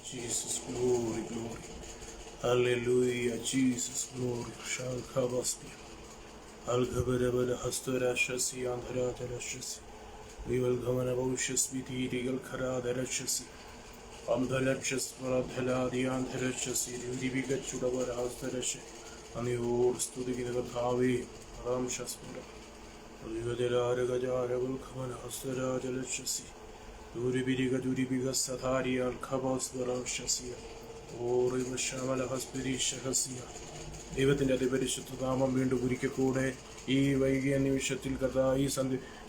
Jesus, glory, glory. Hallelujah, Jesus, glory. Shalkabasmi. Algabarabara Hastorashasi Andharatarashasi. We will go on about Shasmiti, Regal Karadarashasi. Amdalachas Paradhala, the Andharashasi, Diviga Chudavara Hastarashe, and the old study in the Kavi, Ram Shaspura. Rivadela Regajara will come on Hastarashasi. Duribiga Sathari and Kabas Varamshasiya. O Riva Shamala Haspiri Shahasiya. ദൈവത്തിൻ്റെ അതിപരിശുദ്ധനാമം വീണ്ടും ഒരിക്കൽ കൂടെ ഈ വൈകിയ നിമിഷത്തിൽ കർത്താവ് ഈ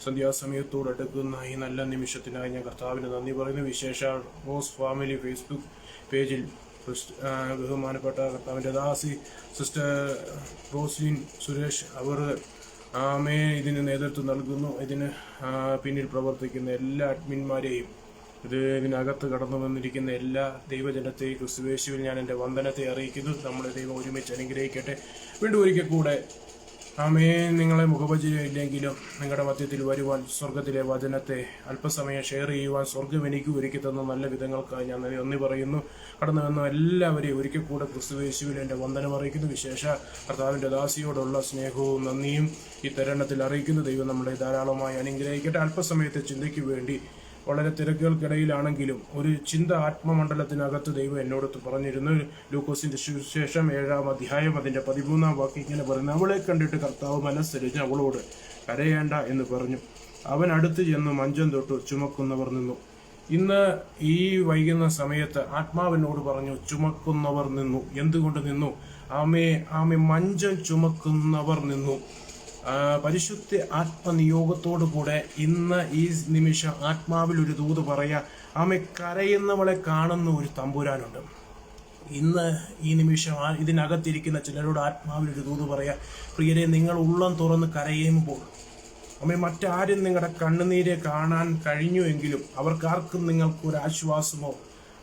സന്ധ്യാസമയത്തോട് അടുക്കുന്ന ഈ നല്ല നിമിഷത്തിനായി ഞാൻ കർത്താവിന് നന്ദി പറയുന്നു. വിശേഷ റോസ് ഫാമിലി ഫേസ്ബുക്ക് പേജിൽ ബഹുമാനപ്പെട്ട കർത്താവിൻ്റെ ദാസി സിസ്റ്റർ റോസ്ലിൻ സുരേഷ് അവർ ഇതിന് നേതൃത്വം നൽകുന്നു. ഇതിന് പിന്നിൽ പ്രവർത്തിക്കുന്ന എല്ലാ അഡ്മിന്മാരെയും ഇതിനകത്ത് കടന്നു വന്നിരിക്കുന്ന എല്ലാ ദൈവജനത്തെയും ക്രിസ്തുയേശുവിൽ ഞാൻ എൻ്റെ വന്ദനത്തെ അറിയിക്കുന്നു. നമ്മുടെ ദൈവം ഒരുമിച്ച് അനുഗ്രഹിക്കട്ടെ. വീണ്ടും ഒരിക്കൽ കൂടെ നിങ്ങളെ മുഖപരിചയമില്ലെങ്കിലും നിങ്ങളുടെ മധ്യത്തിൽ വരുവാൻ സ്വർഗത്തിലെ വചനത്തെ അല്പസമയം ഷെയർ ചെയ്യുവാൻ സ്വർഗം എനിക്ക് ഒരുക്കി തന്ന നല്ല വിധങ്ങൾക്കായി ഞാൻ നന്ദി പറയുന്നു. കടന്നു വന്ന എല്ലാവരെയും ഒരിക്കൽ കൂടെ ക്രിസ്തുയേശുവിൽ എൻ്റെ വന്ദനം അറിയിക്കുന്നു. വിശേഷ കർത്താവിൻ്റെ ദാസിയോടുള്ള സ്നേഹവും നന്ദിയും ഈ തരുണത്തിൽ അറിയിക്കുന്നു. ദൈവം നമ്മളെ ധാരാളമായി അനുഗ്രഹിക്കട്ടെ. അല്പസമയത്തെ ചിന്തയ്ക്ക് വേണ്ടി വളരെ തിരക്കുകൾക്കിടയിലാണെങ്കിലും ഒരു ചിന്ത ആത്മമണ്ഡലത്തിനകത്ത് ദൈവം എന്നോട് പറഞ്ഞിരുന്നു. ലൂക്കോസിന്റെ സുവിശേഷം 7-ാം അധ്യായം അതിന്റെ 13-ാം വാക്യം ഇങ്ങനെ പറയുന്നു: അവളെ കണ്ടിട്ട് കർത്താവ് മനസ്സരിഞ്ഞ് അവളോട് കരയേണ്ട എന്ന് പറഞ്ഞു. അവൻ അടുത്ത് ചെന്ന് മഞ്ചം തൊട്ട് ചുമക്കുന്നവർ നിന്നു. ഇന്ന് ഈ വൈകുന്ന സമയത്ത് ആത്മാവിനോട് പറഞ്ഞു, ചുമക്കുന്നവർ നിന്നു. എന്തുകൊണ്ട് നിന്നു? ആമേ മഞ്ചം ചുമക്കുന്നവർ നിന്നു. പരിശുദ്ധ ആത്മനിയോഗത്തോടു കൂടെ ഇന്ന് ഈ നിമിഷം ആത്മാവിൽ ഒരു ദൂത് പറയാ. കരയുന്നവളെ കാണുന്ന ഒരു തമ്പുരാനുണ്ട്. ഇന്ന് ഈ നിമിഷം ഇതിനകത്തിരിക്കുന്ന ചിലരോട് ആത്മാവിൽ ഒരു ദൂത് പറയാ. പ്രിയരെ, നിങ്ങൾ ഉള്ളം തുറന്ന് കരയുമ്പോൾ മറ്റാരും നിങ്ങളുടെ കണ്ണുനീരെ കാണാൻ കഴിഞ്ഞുവെങ്കിലും അവർക്കാർക്കും നിങ്ങൾക്കൊരു ആശ്വാസമോ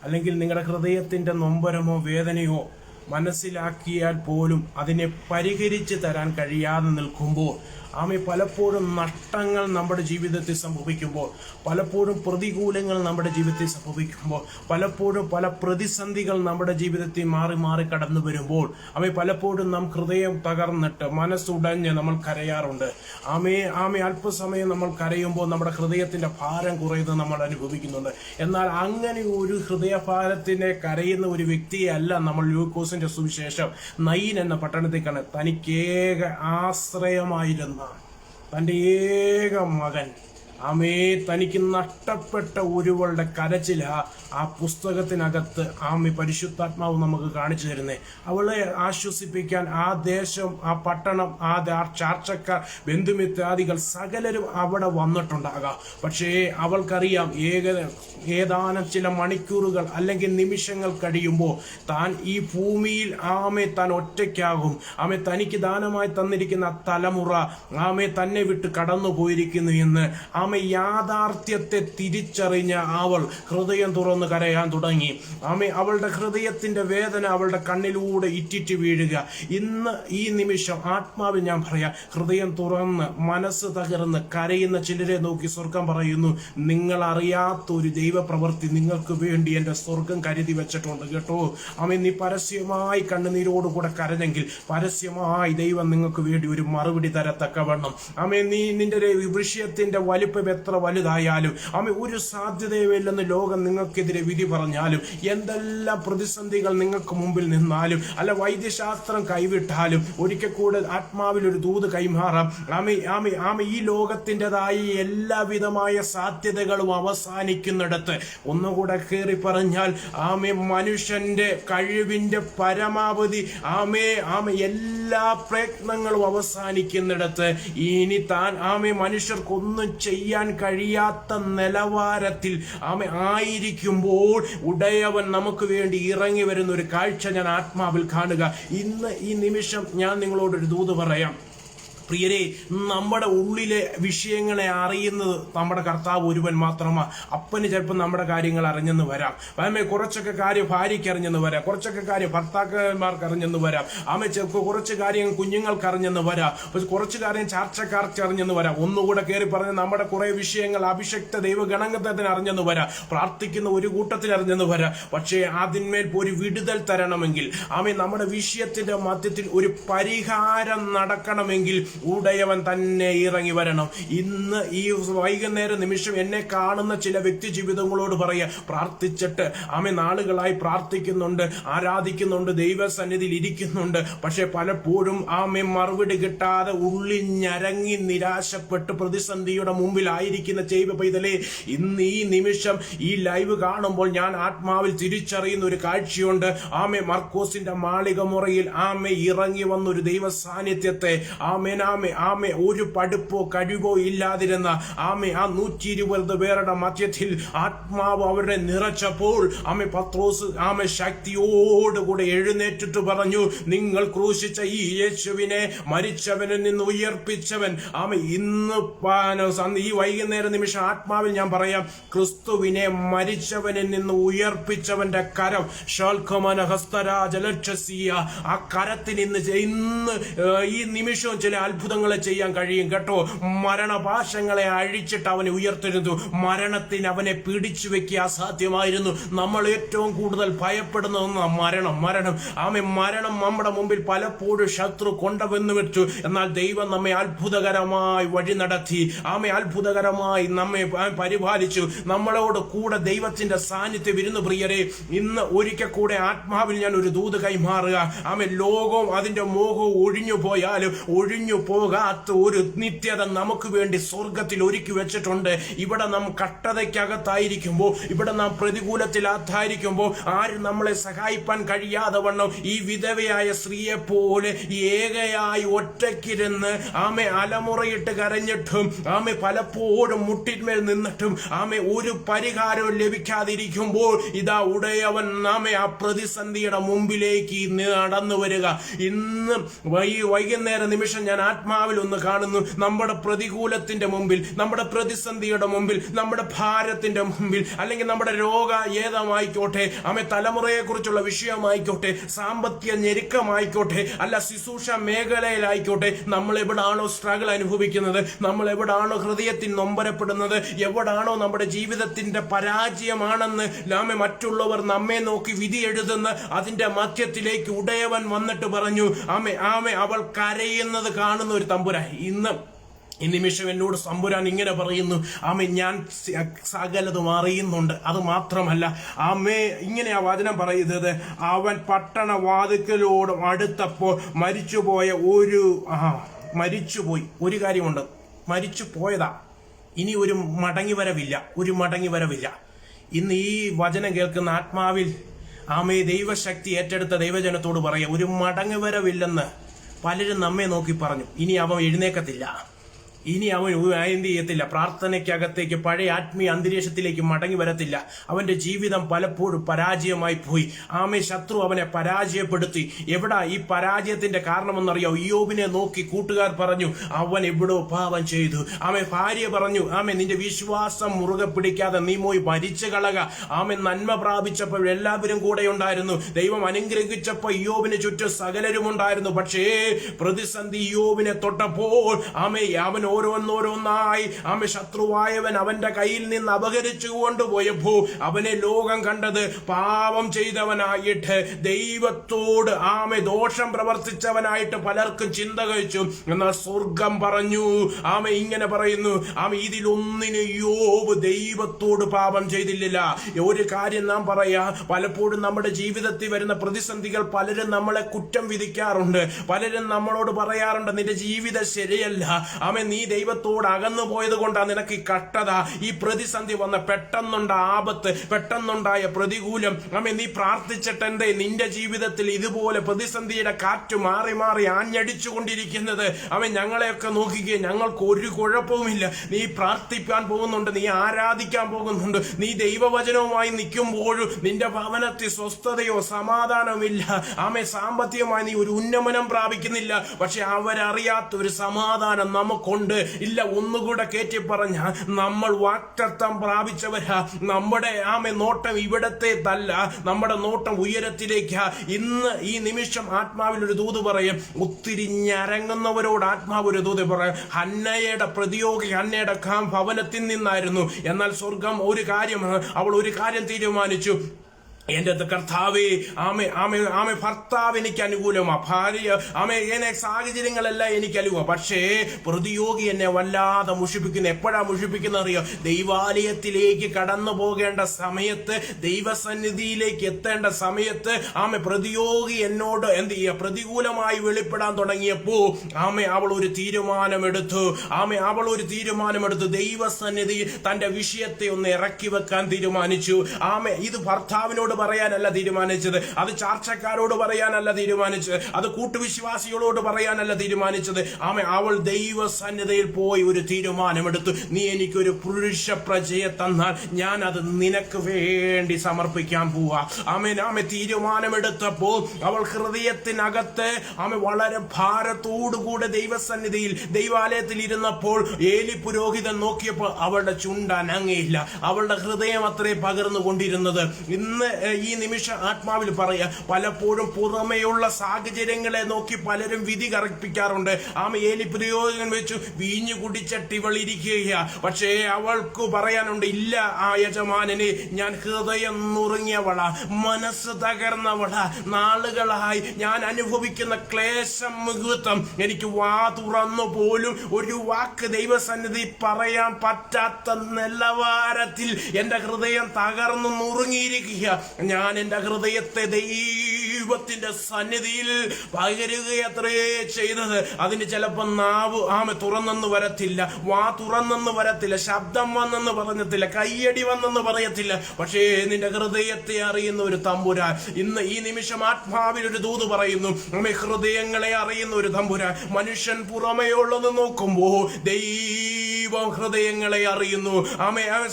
അല്ലെങ്കിൽ നിങ്ങളുടെ ഹൃദയത്തിന്റെ നൊമ്പരമോ വേദനയോ മനസ്സിലാക്കിയാൽ പോലും അതിനെ പരിഹരിച്ച് തരാൻ കഴിയാതെ നിൽക്കുമ്പോൾ പലപ്പോഴും നഷ്ടങ്ങൾ നമ്മുടെ ജീവിതത്തിൽ സംഭവിക്കുമ്പോൾ, പലപ്പോഴും പ്രതികൂലങ്ങൾ നമ്മുടെ ജീവിതത്തിൽ സംഭവിക്കുമ്പോൾ, പലപ്പോഴും പല പ്രതിസന്ധികൾ നമ്മുടെ ജീവിതത്തിൽ മാറി മാറി കടന്നു വരുമ്പോൾ പലപ്പോഴും നാം ഹൃദയം തകർന്നിട്ട് മനസ്സുടഞ്ഞ് നമ്മൾ കരയാറുണ്ട്. അല്പസമയം നമ്മൾ കരയുമ്പോൾ നമ്മുടെ ഹൃദയത്തിന്റെ ഭാരം കുറയുന്നത് നമ്മൾ അനുഭവിക്കുന്നുണ്ട്. എന്നാൽ അങ്ങനെ ഒരു ഹൃദയഭാരത്തിനെ കരയുന്ന ഒരു വ്യക്തിയെ അല്ല നമ്മൾ ലൂക്കോസിന്റെ സുവിശേഷം നയീൻ എന്ന പട്ടണത്തേക്കാണ്. തനിക്കേക ആശ്രയമായിരുന്ന തന്റെ ഏക മകൻ തനിക്ക് നഷ്ടപ്പെട്ട ഒരുവളുടെ കരച്ചില ആ പുസ്തകത്തിനകത്ത് പരിശുദ്ധാത്മാവ് നമുക്ക് കാണിച്ചു തരുന്നേ. അവളെ ആശ്വസിപ്പിക്കാൻ ആ ദേശം, ആ പട്ടണം, ആ ചാർച്ചക്കാർ, ബന്ധുമിത്രാദികൾ സകലരും അവിടെ വന്നിട്ടുണ്ടാകാം. പക്ഷേ അവൾക്കറിയാം ഏതാനും ചില മണിക്കൂറുകൾ അല്ലെങ്കിൽ നിമിഷങ്ങൾ കഴിയുമ്പോൾ താൻ ഈ ഭൂമിയിൽ താൻ ഒറ്റയ്ക്കാകും. തനിക്ക് ദാനമായി തന്നിരിക്കുന്ന തലമുറ തന്നെ വിട്ട് കടന്നു പോയിരിക്കുന്നു എന്ന് യാഥാർത്ഥ്യത്തെ തിരിച്ചറിഞ്ഞ അവൾ ഹൃദയം തുറന്ന് കരയാൻ തുടങ്ങി. അവളുടെ ഹൃദയത്തിന്റെ വേദന അവളുടെ കണ്ണിലൂടെ ഇറ്റിറ്റ് വീഴുക. ഇന്ന് ഈ നിമിഷം ആത്മാവിൽ ഞാൻ പറയാം, ഹൃദയം തുറന്ന് മനസ്സ് തകർന്ന് കരയുന്ന ചിലരെ നോക്കി സ്വർഗം പറയുന്നു, നിങ്ങൾ അറിയാത്തൊരു ദൈവപ്രവൃത്തി നിങ്ങൾക്ക് വേണ്ടി എന്റെ സ്വർഗം കരുതി വെച്ചിട്ടുണ്ട് കേട്ടോ. നീ പരസ്യമായി കണ്ണുനീരോടുകൂടെ കരഞ്ഞെങ്കിൽ പരസ്യമായി ദൈവം നിങ്ങൾക്ക് വേണ്ടി ഒരു മറുപടി തരത്തക്കവണ്ണം നീ നിന്റെ വിഷയത്തിന്റെ വലിപ്പം എത്ര വലുതായാലും ഒരു സാധ്യതയുമില്ലെന്ന് ലോകം നിങ്ങൾക്കെതിരെ വിധി പറഞ്ഞാലും, എന്തെല്ലാം പ്രതിസന്ധികൾ നിങ്ങൾക്ക് മുമ്പിൽ നിന്നാലും, അല്ല വൈദ്യശാസ്ത്രം കൈവിട്ടാലും, ഒരിക്കൽ കൂടെ ആത്മാവിൽ ഒരു ദൂത് കൈമാറാം. ഈ ലോകത്തിൻ്റെതായ എല്ലാവിധമായ സാധ്യതകളും അവസാനിക്കുന്നിടത്ത് ഒന്നുകൂടെ കയറി പറഞ്ഞാൽ മനുഷ്യന്റെ കഴിവിന്റെ പരമാവധി എല്ലാ പ്രയത്നങ്ങളും അവസാനിക്കുന്നിടത്ത് ഇനി താൻ മനുഷ്യർക്കൊന്നും ചെയ്യാൻ കഴിയാത്ത നിലവാരത്തിൽ ആയിരിക്കുമ്പോൾ ഉടയവൻ നമുക്ക് വേണ്ടി ഇറങ്ങി വരുന്ന ഒരു കാഴ്ച ഞാൻ ആത്മാവിൽ കാണുക. ഇന്ന് ഈ നിമിഷം ഞാൻ നിങ്ങളോടൊരു ദൂത് പറയാം. പ്രിയരെ, നമ്മുടെ ഉള്ളിലെ വിഷയങ്ങളെ അറിയുന്നത് നമ്മുടെ കർത്താവ് ഒരുവൻ മാത്രമാണ്. അപ്പന് ചിലപ്പോൾ നമ്മുടെ കാര്യങ്ങൾ അറിഞ്ഞെന്ന് വരാം. കുറച്ചൊക്കെ കാര്യം ഭാര്യയ്ക്ക് അറിഞ്ഞെന്ന് വരാം, കുറച്ചൊക്കെ കാര്യം ഭർത്താക്കന്മാർക്ക് അറിഞ്ഞെന്ന് വരാം, കുറച്ച് കാര്യങ്ങൾ കുഞ്ഞുങ്ങൾക്ക് അറിഞ്ഞെന്ന് വരാം, കുറച്ച് കാര്യം ചാർച്ചക്കാർക്ക് അറിഞ്ഞെന്ന് വരാം. ഒന്നുകൂടെ കയറി പറഞ്ഞ് നമ്മുടെ കുറെ വിഷയങ്ങൾ അഭിഷക്ത ദൈവഗണത്തിന് അറിഞ്ഞെന്ന് വരാം, പ്രാർത്ഥിക്കുന്ന ഒരു കൂട്ടത്തിൽ അറിഞ്ഞെന്ന് വരാം. പക്ഷേ അതിന്മേൽ ഒരു വിടുതൽ തരണമെങ്കിൽ, നമ്മുടെ വിഷയത്തിന്റെ മധ്യത്തിൽ ഒരു പരിഹാരം നടക്കണമെങ്കിൽ ഉടയവൻ തന്നെ ഇറങ്ങി വരണം. ഇന്ന് ഈ വൈകുന്നേര നിമിഷം എന്നെ കാണുന്ന ചില വ്യക്തി ജീവിതങ്ങളോട് പറയാ, പ്രാർത്ഥിച്ചിട്ട് നാളുകളായി പ്രാർത്ഥിക്കുന്നുണ്ട്, ആരാധിക്കുന്നുണ്ട്, ദൈവസന്നിധിയിൽ ഇരിക്കുന്നുണ്ട്. പക്ഷെ പലപ്പോഴും മറുപടി കിട്ടാതെ ഉള്ളിഞ്ഞരങ്ങി നിരാശപ്പെട്ട് പ്രതിസന്ധിയുടെ മുമ്പിലായിരിക്കുന്ന ചെയ്വ പൈതലേ, ഇന്ന് ഈ നിമിഷം ഈ ലൈവ് കാണുമ്പോൾ ഞാൻ ആത്മാവിൽ തിരിച്ചറിയുന്ന ഒരു കാഴ്ചയുണ്ട്. മർക്കോസിന്റെ മാളിക മുറയിൽ ഇറങ്ങി വന്നൊരു ദൈവ സാന്നിധ്യത്തെ ഒരു പഠിപ്പോ കഴിവോ ഇല്ലാതിരുന്ന ആ 120 പേരുടെ മധ്യത്തിൽ ആത്മാവ് അവരെ നിറച്ചപ്പോൾ പത്രോസ് ശക്തിയോടുകൂടെ എഴുന്നേറ്റിട്ട് പറഞ്ഞു, നിങ്ങൾ ക്രൂശിച്ച ഈ യേശുവിനെ മരിച്ചവനിൽ നിന്ന് ഉയർപ്പിച്ചവൻ ഇന്ന് ഈ വൈകുന്നേര നിമിഷം ആത്മാവിൽ ഞാൻ പറയാം, ക്രിസ്തുവിനെ മരിച്ചവനിൽ നിന്ന് ഉയർപ്പിച്ചവന്റെ കരം ആ കരത്തിന് ഇന്ന് ഈ നിമിഷവും ചില അത്ഭുതങ്ങളെ ചെയ്യാൻ കഴിയും കേട്ടോ. മരണപാശങ്ങളെ അഴിച്ചിട്ട് അവനെ ഉയർത്തിരുന്നു. മരണത്തിന് അവനെ പിടിച്ചു വെക്കുക അസാധ്യമായിരുന്നു. നമ്മൾ ഏറ്റവും കൂടുതൽ ഭയപ്പെടുന്ന ഒന്നാണ് മരണം. മരണം നമ്മുടെ മുമ്പിൽ പലപ്പോഴും ശത്രു കൊണ്ടുവന്നു വെച്ചു. എന്നാൽ ദൈവം നമ്മെ അത്ഭുതകരമായി വഴി നടത്തി, അത്ഭുതകരമായി നമ്മെ പരിപാലിച്ചു. നമ്മളോട് കൂടെ ദൈവത്തിന്റെ സാന്നിധ്യം ഇരുന്നു. പ്രിയരെ, ഇന്ന് ഒരിക്കൽ കൂടെ ആത്മാവിൽ ഞാൻ ഒരു ദൂത് കൈമാറുക. ലോകവും അതിന്റെ മോഹവും ഒഴിഞ്ഞു പോയാലും ഒഴിഞ്ഞു പോകാത്ത ഒരു നിത്യത നമുക്ക് വേണ്ടി സ്വർഗത്തിൽ ഒരുക്കി വെച്ചിട്ടുണ്ട്. ഇവിടെ നാം കഷ്ടതയ്ക്കകത്തായിരിക്കുമ്പോൾ, ഇവിടെ നാം പ്രതികൂലത്തിലായിരിക്കുമ്പോൾ, ആരും നമ്മളെ സഹായിപ്പാൻ കഴിയാതെ വണ്ണം ഈ വിധവയായ സ്ത്രീയെ പോലെ ഏകയായി ഒറ്റയ്ക്കിരുന്ന് അലമുറയിട്ട് കരഞ്ഞിട്ടും പലപ്പോഴും മുട്ടിന്മേൽ നിന്നിട്ടും ഒരു പരിഹാരവും ലഭിക്കാതിരിക്കുമ്പോൾ ഇതാ ഉടയവൻ ആ പ്രതിസന്ധിയുടെ മുമ്പിലേക്ക് നടന്നു വരിക. ഇന്ന് വൈകുന്നേര നിമിഷം ഞാൻ ആത്മാവിൽ ഒന്ന് കാണുന്നു. നമ്മുടെ പ്രതികൂലത്തിന്റെ മുമ്പിൽ, നമ്മുടെ പ്രതിസന്ധിയുടെ മുമ്പിൽ, നമ്മുടെ ഭാരത്തിന്റെ മുമ്പിൽ, അല്ലെങ്കിൽ നമ്മുടെ രോഗ ഏതമായിക്കോട്ടെ, തലമുറയെ കുറിച്ചുള്ള വിഷയമായിക്കോട്ടെ, സാമ്പത്തിക ഞെരുക്കമായിക്കോട്ടെ, അല്ല ശുശ്രൂഷ മേഖലയിലായിക്കോട്ടെ, നമ്മൾ എവിടാണോ സ്ട്രഗിൾ അനുഭവിക്കുന്നത്, നമ്മൾ എവിടാണോ ഹൃദയത്തിൽ നൊമ്പരപ്പെടുന്നത്, എവിടാണോ നമ്മുടെ ജീവിതത്തിന്റെ പരാജയമാണെന്ന് മറ്റുള്ളവർ നമ്മെ നോക്കി വിധി എഴുതുന്ന അതിന്റെ മധ്യത്തിലേക്ക് ഉടയവൻ വന്നിട്ട് പറഞ്ഞു, അവൾ കരയുന്നത് കാണുന്ന ഒരു തമ്പുരാൻ. ഇന്ന് ഈ നിമിഷം എന്നോട് തമ്പുരാൻ ഇങ്ങനെ പറയുന്നു, ഞാൻ സകലതും അറിയുന്നുണ്ട്. അത് മാത്രമല്ല ഇങ്ങനെയാ വചനം പറയുന്നത്, അവൻ പട്ടണ വാതിക്കലോട് അടുത്തപ്പോൾ മരിച്ചുപോയി. ഒരു കാര്യമുണ്ട്, മരിച്ചു പോയതാ. ഇനി ഒരു മടങ്ങി വരവില്ല. ഇന്ന് ഈ വചനം കേൾക്കുന്ന ആത്മാവിൽ ദൈവശക്തി ഏറ്റെടുത്ത ദൈവജനത്തോട് പറയാം, ഒരു മടങ്ങി വരവില്ലെന്ന് പലരും നമ്മെ നോക്കി പറഞ്ഞു. ഇനി അവൻ എഴുന്നേക്കത്തില്ല, ഇനി അവൻ എന്ത് ചെയ്യത്തില്ല, പ്രാർത്ഥനയ്ക്കകത്തേക്ക് പഴയ ആത്മീയ അന്തരീക്ഷത്തിലേക്ക് മടങ്ങി വരത്തില്ല. അവന്റെ ജീവിതം പലപ്പോഴും പരാജയമായി പോയി. ശത്രു അവനെ പരാജയപ്പെടുത്തി. എവിടാ ഈ പരാജയത്തിന്റെ കാരണമെന്നറിയാം? ഇയ്യോബിനെ നോക്കി കൂട്ടുകാർ പറഞ്ഞു, അവൻ എവിടോ പാപം ചെയ്തു. ഭാര്യ പറഞ്ഞു, നിന്റെ വിശ്വാസം മുറുകെ പിടിക്കാതെ നീ പോയി ഭരിച്ചു കളക. നന്മ പ്രാപിച്ചപ്പോൾ എല്ലാവരും കൂടെ ഉണ്ടായിരുന്നു. ദൈവം അനുഗ്രഹിച്ചപ്പോൾ ഇയ്യോബിന് ചുറ്റും സകലരും ഉണ്ടായിരുന്നു. പക്ഷേ പ്രതിസന്ധി ഇയ്യോബിനെ തൊട്ടപ്പോൾ അവൻ ഓരോന്നോരോന്നായി ശത്രുവായവൻ അവന്റെ കയ്യിൽ നിന്ന് അപഹരിച്ചു കൊണ്ടുപോയപ്പോ അവനെ ലോകം കണ്ടത് പാപം ചെയ്തവനായിട്ട്, ദൈവത്തോട് ദോഷം പ്രവർത്തിച്ചവനായിട്ട് പലർക്കും ചിന്ത കഴിച്ചു. എന്നാൽ സ്വർഗം പറഞ്ഞു, ഇങ്ങനെ പറയുന്നു, ഇതിലൊന്നിന് യോബ് ദൈവത്തോട് പാപം ചെയ്തില്ല. ഒരു കാര്യം നാം പറയാ, പലപ്പോഴും നമ്മുടെ ജീവിതത്തിൽ വരുന്ന പ്രതിസന്ധികൾ പലരും നമ്മളെ കുറ്റം വിധിക്കാറുണ്ട്. പലരും നമ്മളോട് പറയാറുണ്ട്, നിന്റെ ജീവിതം ശരിയല്ല, നീ നീ ദൈവത്തോട് അകന്നു പോയത് കൊണ്ടാണ് നിനക്ക് ഈ കഷ്ടത, ഈ പ്രതിസന്ധി വന്ന പെട്ടെന്നുണ്ട ആപത്ത്, പെട്ടെന്നുണ്ടായ പ്രതികൂലം. നീ പ്രാർത്ഥിച്ചിട്ടെന്തേ നിന്റെ ജീവിതത്തിൽ ഇതുപോലെ പ്രതിസന്ധിയുടെ കാറ്റ് മാറി മാറി ആഞ്ഞടിച്ചുകൊണ്ടിരിക്കുന്നത്? ഞങ്ങളെയൊക്കെ നോക്കിക്കേ, ഞങ്ങൾക്ക് ഒരു കുഴപ്പവുമില്ല. നീ പ്രാർത്ഥിക്കാൻ പോകുന്നുണ്ട്, നീ ആരാധിക്കാൻ പോകുന്നുണ്ട്, നീ ദൈവവചനവുമായി നിൽക്കുമ്പോഴും നിന്റെ ഭവനത്തിൽ സ്വസ്ഥതയോ സമാധാനവും ഇല്ല. സാമ്പത്തികമായി നീ ഒരു ഉന്നമനം പ്രാപിക്കുന്നില്ല. പക്ഷെ അവരറിയാത്ത ഒരു സമാധാനം നമുക്കുണ്ട്. ഇല്ല, ഒന്നുകൂടെ കയറ്റി പറഞ്ഞ നമ്മൾ വാക്തത്വം പ്രാപിച്ചവരാ. നമ്മുടെ നോട്ടം ഇവിടത്തേതല്ല, നമ്മുടെ നോട്ടം ഉയരത്തിലേക്കാ. ഇന്ന് ഈ നിമിഷം ആത്മാവിൽ ഒരു ദൂത് പറയും. ഒത്തിരി ഞരങ്ങുന്നവരോട് ആത്മാവ് ഒരു ദൂത് പറയും. ഹന്നയുടെ പ്രതിയോഗി ഹന്നയുടെ ഭവനത്തിൽ നിന്നായിരുന്നു. എന്നാൽ സ്വർഗം അവൾ ഒരു കാര്യം തീരുമാനിച്ചു. എന്റെ കർത്താവേ, ഭർത്താവ് എനിക്ക് അനുകൂലമാ, ഭാര്യ എന്നെ സാഹചര്യങ്ങളെല്ലാം എനിക്ക് അനുകൂലം. പക്ഷേ പ്രതിയോഗി എന്നെ വല്ലാതെ മുഷിപ്പിക്കുന്നു. എപ്പോഴാ മുഷിപ്പിക്കുന്ന അറിയോ? ദൈവാലയത്തിലേക്ക് കടന്നു പോകേണ്ട സമയത്ത്, ദൈവസന്നിധിയിലേക്ക് എത്തേണ്ട സമയത്ത് പ്രതിയോഗി എന്നോട് എന്ത് ചെയ്യുക, പ്രതികൂലമായി വെളിപ്പെടാൻ തുടങ്ങിയപ്പോ അവൾ ഒരു തീരുമാനമെടുത്തു. ദൈവസന്നിധിയിൽ തന്റെ വിഷയത്തെ ഒന്ന് ഇറക്കി വെക്കാൻ തീരുമാനിച്ചു. ഇത് ഭർത്താവിനോട് പറയാനല്ല തീരുമാനിച്ചത്, അത് ചാർച്ചക്കാരോട് പറയാനല്ല തീരുമാനിച്ചത്, അത് കൂട്ടുവിശ്വാസികളോട് പറയാനല്ല തീരുമാനിച്ചത്. അവൾ ദൈവസന്നിധിയിൽ പോയി ഒരു തീരുമാനമെടുത്തു. നീ എനിക്കൊരു പുരുഷ പ്രജയെ തന്നാൽ ഞാൻ അത് നിനക്ക് വേണ്ടി സമർപ്പിക്കാൻ പോവാ. തീരുമാനമെടുത്തപ്പോൾ അവൾ ഹൃദയത്തിനകത്ത് വളരെ ഭാരത്തോടുകൂടെ ദൈവസന്നിധിയിൽ ദൈവാലയത്തിൽ ഇരുന്നപ്പോൾ ഏലി പുരോഹിതൻ നോക്കിയപ്പോൾ അവളുടെ ചുണ്ടനങ്ങയില്ല. അവളുടെ ഹൃദയം അത്രേ പകർന്നുകൊണ്ടിരുന്നത്. ഇന്ന് ഈ നിമിഷ ആത്മാവിൽ പറയാ, പലപ്പോഴും പുറമെയുള്ള സാഹചര്യങ്ങളെ നോക്കി പലരും വിധി കറപ്പിക്കാറുണ്ട്. ഏലി പ്രയോജനം വെച്ചു വീഞ്ഞു കുടിച്ചിട്ട് ഇവൾ ഇരിക്കുക. പക്ഷേ അവൾക്ക് പറയാനുണ്ട്, ഇല്ല യജമാനനെ, ഞാൻ ഹൃദയം നുറുങ്ങിയവളാ, മനസ്സ് തകർന്നവളാ. നാളുകളായി ഞാൻ അനുഭവിക്കുന്ന ക്ലേശം നിമിത്തം എനിക്ക് വാ തുറന്നു പോലും ഒരു വാക്ക് ദൈവസന്നിധി പറയാൻ പറ്റാത്ത നിലവാരത്തിൽ എന്റെ ഹൃദയം തകർന്നു നുറുങ്ങിയിരിക്കുക. ഞാൻ എന്റെ ഹൃദയത്തെ ദൈവത്തിന്റെ സന്നിധിയിൽ പകരുകയത്രേ ചെയ്തത്. അതിന് ചിലപ്പോൾ നാവ് തുറന്നെന്ന് വരത്തില്ല, വാ തുറന്നെന്ന് വരത്തില്ല, ശബ്ദം വന്നെന്ന് പറഞ്ഞത്തില്ല, കയ്യടി വന്നെന്ന് പറയത്തില്ല. പക്ഷേ നിന്റെ ഹൃദയത്തെ അറിയുന്ന ഒരു തമ്പുരാൻ ഇന്ന് ഈ നിമിഷം ആത്മാവിൽ ഒരു ദൂത് പറയുന്നു. ഹൃദയങ്ങളെ അറിയുന്ന ഒരു തമ്പുരാൻ. മനുഷ്യൻ പുറമേയുള്ളത് നോക്കുമ്പോ ദൈവം ഹൃദയങ്ങളെ അറിയുന്നു.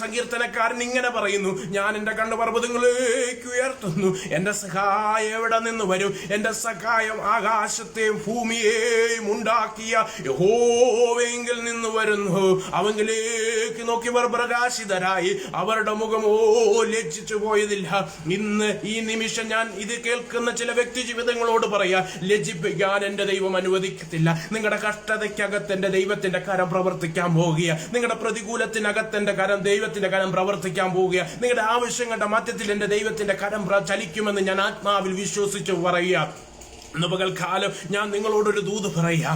സങ്കീർത്തനക്കാരൻ ഇങ്ങനെ പറയുന്നു, ഞാൻ എന്റെ കണ്ണ് പർവ്വതങ്ങളിലേക്ക് ഉയർത്തുന്നു, എന്റെ സഹായം എവിടെ നിന്ന് വരും? എന്റെ സഹായം ആകാശത്തെയും ഭൂമിയെയും ഉണ്ടാക്കിയ യഹോവയെങ്കിൽ നിന്ന് വരുന്നു. അവങ്കിലേക്ക് നോക്കിയവർ പ്രകാശിതരായി, അവരുടെ മുഖമോ ലജ്ജിച്ചു പോയതില്ല. ഇന്ന് ഈ നിമിഷം ഞാൻ ഇത് കേൾക്കുന്ന ചില വ്യക്തി ജീവിതങ്ങളോട് പറയാ, ലജ്ജിപ്പിക്കാൻ എന്റെ ദൈവം അനുവദിക്കത്തില്ല. നിങ്ങളുടെ കഷ്ടതയ്ക്കകത്ത് എന്റെ ദൈവത്തിന്റെ കരം പ്രവർത്തിക്കാൻ പോവുക. നിങ്ങളുടെ പ്രതികൂലത്തിനകത്ത് എന്റെ കരം, ദൈവത്തിന്റെ കരം പ്രവർത്തിക്കാൻ പോവുക. നിങ്ങളുടെ ആവശ്യങ്ങളുടെ മധ്യത്തിൽ എന്റെ ദൈവത്തിന്റെ കരം ചലിക്കുമെന്ന് ഞാൻ ആത്മാവിൽ വിശ്വസിച്ച് പറയുക. ഇന്ന് പകൽക്കാലം ഞാൻ നിങ്ങളോടൊരു ദൂത് പറയാ.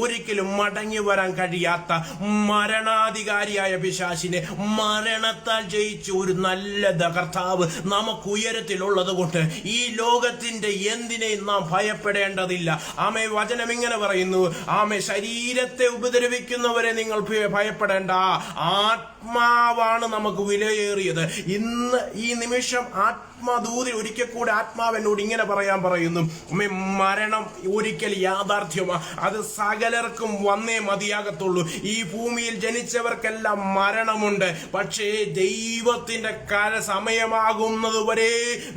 ഒരിക്കലും മടങ്ങി വരാൻ കഴിയാത്ത മരണാധികാരിയായ പിശാചിനെ മരണത്താൽ ജയിച്ച ഒരു നല്ല കർത്താവ് നമുക്ക് ഉയരത്തിലുള്ളത് കൊണ്ട് ഈ ലോകത്തിന്റെ എന്തിനേയും നാം ഭയപ്പെടേണ്ടതില്ല. വചനം ഇങ്ങനെ പറയുന്നു, ശരീരത്തെ ഉപദ്രവിക്കുന്നവരെ നിങ്ങൾ ഭയപ്പെടേണ്ട, ആത്മാവാണ് നമുക്ക് വിലയേറിയത്. ഇന്ന് ഈ നിമിഷം ആത്മദൂതിൽ ഒരിക്കൽ കൂടെ ആത്മാവ് എന്നോട് ഇങ്ങനെ പറയാൻ പറയുന്നു, മരണം ഒരിക്കൽ യാഥാർത്ഥ്യമാ. അത് സകലർക്കും വന്നേ മതിയാകത്തുള്ളൂ. ഈ ഭൂമിയിൽ ജനിച്ചവർക്കെല്ലാം മരണമുണ്ട്. പക്ഷേ ദൈവത്തിന്റെ സമയമാകുന്നത് വരെ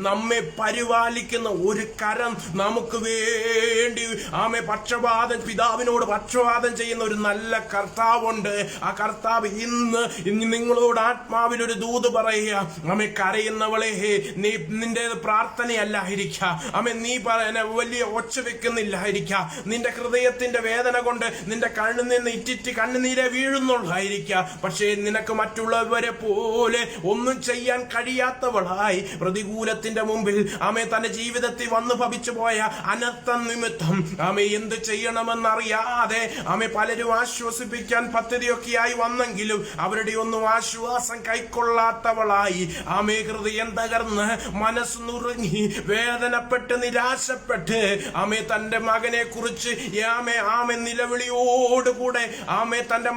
നമ്മെ പരിപാലിക്കുന്ന ഒരു കരം നമുക്ക് വേണ്ടി പിതാവിനോട് പക്ഷപാതം ചെയ്യുന്ന ഒരു നല്ല കർത്താവുണ്ട്. ആ കർത്താവ് ഇന്ന് നിങ്ങളോട് ആത്മാവിൽ ഒരു ദൂത് പറയുക. കരയുന്നവളെ, നിന്റെ പ്രാർത്ഥനയല്ലായിരിക്കാം, നീ വലിയ ഒച്ച വെക്കുന്നില്ലായിരിക്കാം, നിന്റെ ഹൃദയത്തിന്റെ വേദന കൊണ്ട് നിന്റെ കണ്ണിൽ നിന്ന് ഇറ്റിറ്റ് കണ്ണുനീരെ വീഴുന്നുള്ളായിരിക്കാം. പക്ഷേ നിനക്ക് മറ്റുള്ളവരെ പോലെ ഒന്നും ചെയ്യാൻ കഴിയാത്തവളായി പ്രതികൂലത്തിന്റെ മുമ്പിൽ തന്റെ ജീവിതത്തിൽ വന്നു ഭവിച്ചു പോയ അനർത്ഥം നിമിത്തം എന്ത് ചെയ്യണമെന്നറിയാതെ പലരും ആശ്വസിപ്പിക്കാൻ പദ്ധതിയൊക്കെയായി വന്നെങ്കിലും അവരുടെ ഒന്നും ആശ്വാസം കൈക്കൊള്ളാത്തവളായി ഹൃദയം തകർന്ന് മനസ്സ് നുറുങ്ങി വേദനപ്പെട്ട് നിരാശപ്പെട്ട് തന്റെ മകനെ കുറിച്ച് നിലവിളിയോടുകൂടെ തന്റെ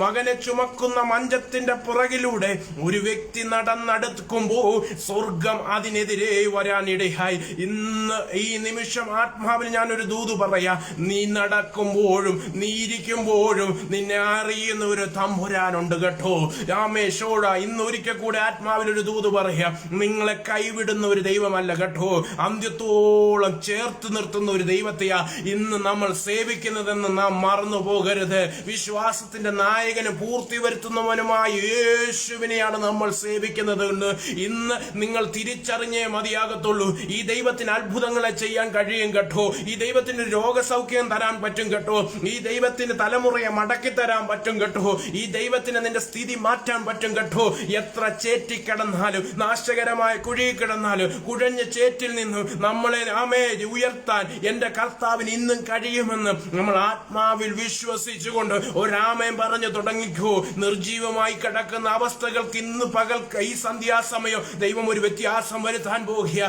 മകനെ ചുമക്കുന്ന മഞ്ചത്തിന്റെ പുറകിലൂടെ ഒരു വ്യക്തി നടന്നെടുക്കുമ്പോൾ സ്വർഗം അതിനെതിരെ വരാനിടയായി. ഇന്ന് ഈ നിമിഷം ആത്മാവിൽ ഞാനൊരു ദൂത് പറയാ. നീ നടക്കുമ്പോഴും നീ ഇരിക്കുമ്പോഴും നിന്നെ അറിയുന്ന ഒരു തമ്പുരാനുണ്ട് കേട്ടോ. ഷോട ഇന്ന് ഒരിക്കൽ കൂടെ ആത്മാവിലൊരു ദൂത് പറയാ. നിങ്ങളെ കൈവിടുന്ന ഒരു ദൈവമല്ല കേട്ടോ. അന്ത്യത്തോളം ചേർത്ത് നിർത്തുന്ന ഒരു ദൈവത്തെയാ ഇന്ന് നമ്മൾ സേവിക്കുന്നതെന്ന് നാം മറന്നു പോകരുത്. വിശ്വാസത്തിന്റെ നായകനും പൂർത്തി വരുത്തുന്നവനുമായ യേശുവിനെയാണ് നമ്മൾ സേവിക്കുന്നത്. ഇന്ന് നിങ്ങൾ തിരിച്ചറിഞ്ഞേ മതിയാകത്തുള്ളൂ. ഈ ദൈവത്തിന് അത്ഭുതങ്ങളെ ചെയ്യാൻ കഴിയും കേട്ടോ. ഈ ദൈവത്തിന് രോഗസൗഖ്യം തരാൻ പറ്റും കേട്ടോ. ഈ ദൈവത്തിന് തലമുറയെ മടക്കി തരാൻ പറ്റും കേട്ടോ. ഈ ദൈവത്തിന് നിന്റെ സ്ഥിതി മാറ്റാൻ പറ്റും കേട്ടോ. എത്ര ചേറ്റിക്കിടന്നാലും നാശകരമായ കുഴിയിൽ കിടന്നാലും കുഴഞ്ഞ ചേറ്റിൽ നിന്നും നമ്മളെ ഉയർത്താൻ എന്റെ കർത്താവിന് ഇന്നും കഴിയുമെന്ന് നമ്മൾ ആത്മാവിൽ വിശ്വസിച്ചുകൊണ്ട് ഒരാമേൻ പറഞ്ഞു തുടങ്ങിക്കോ. നിർജീവമായി കിടക്കുന്ന അവസ്ഥകൾക്ക് ഇന്ന് പകൽ ഈ സന്ധ്യാസമയം ദൈവം ഒരു വ്യത്യാസം വരുത്താൻ പോകുക.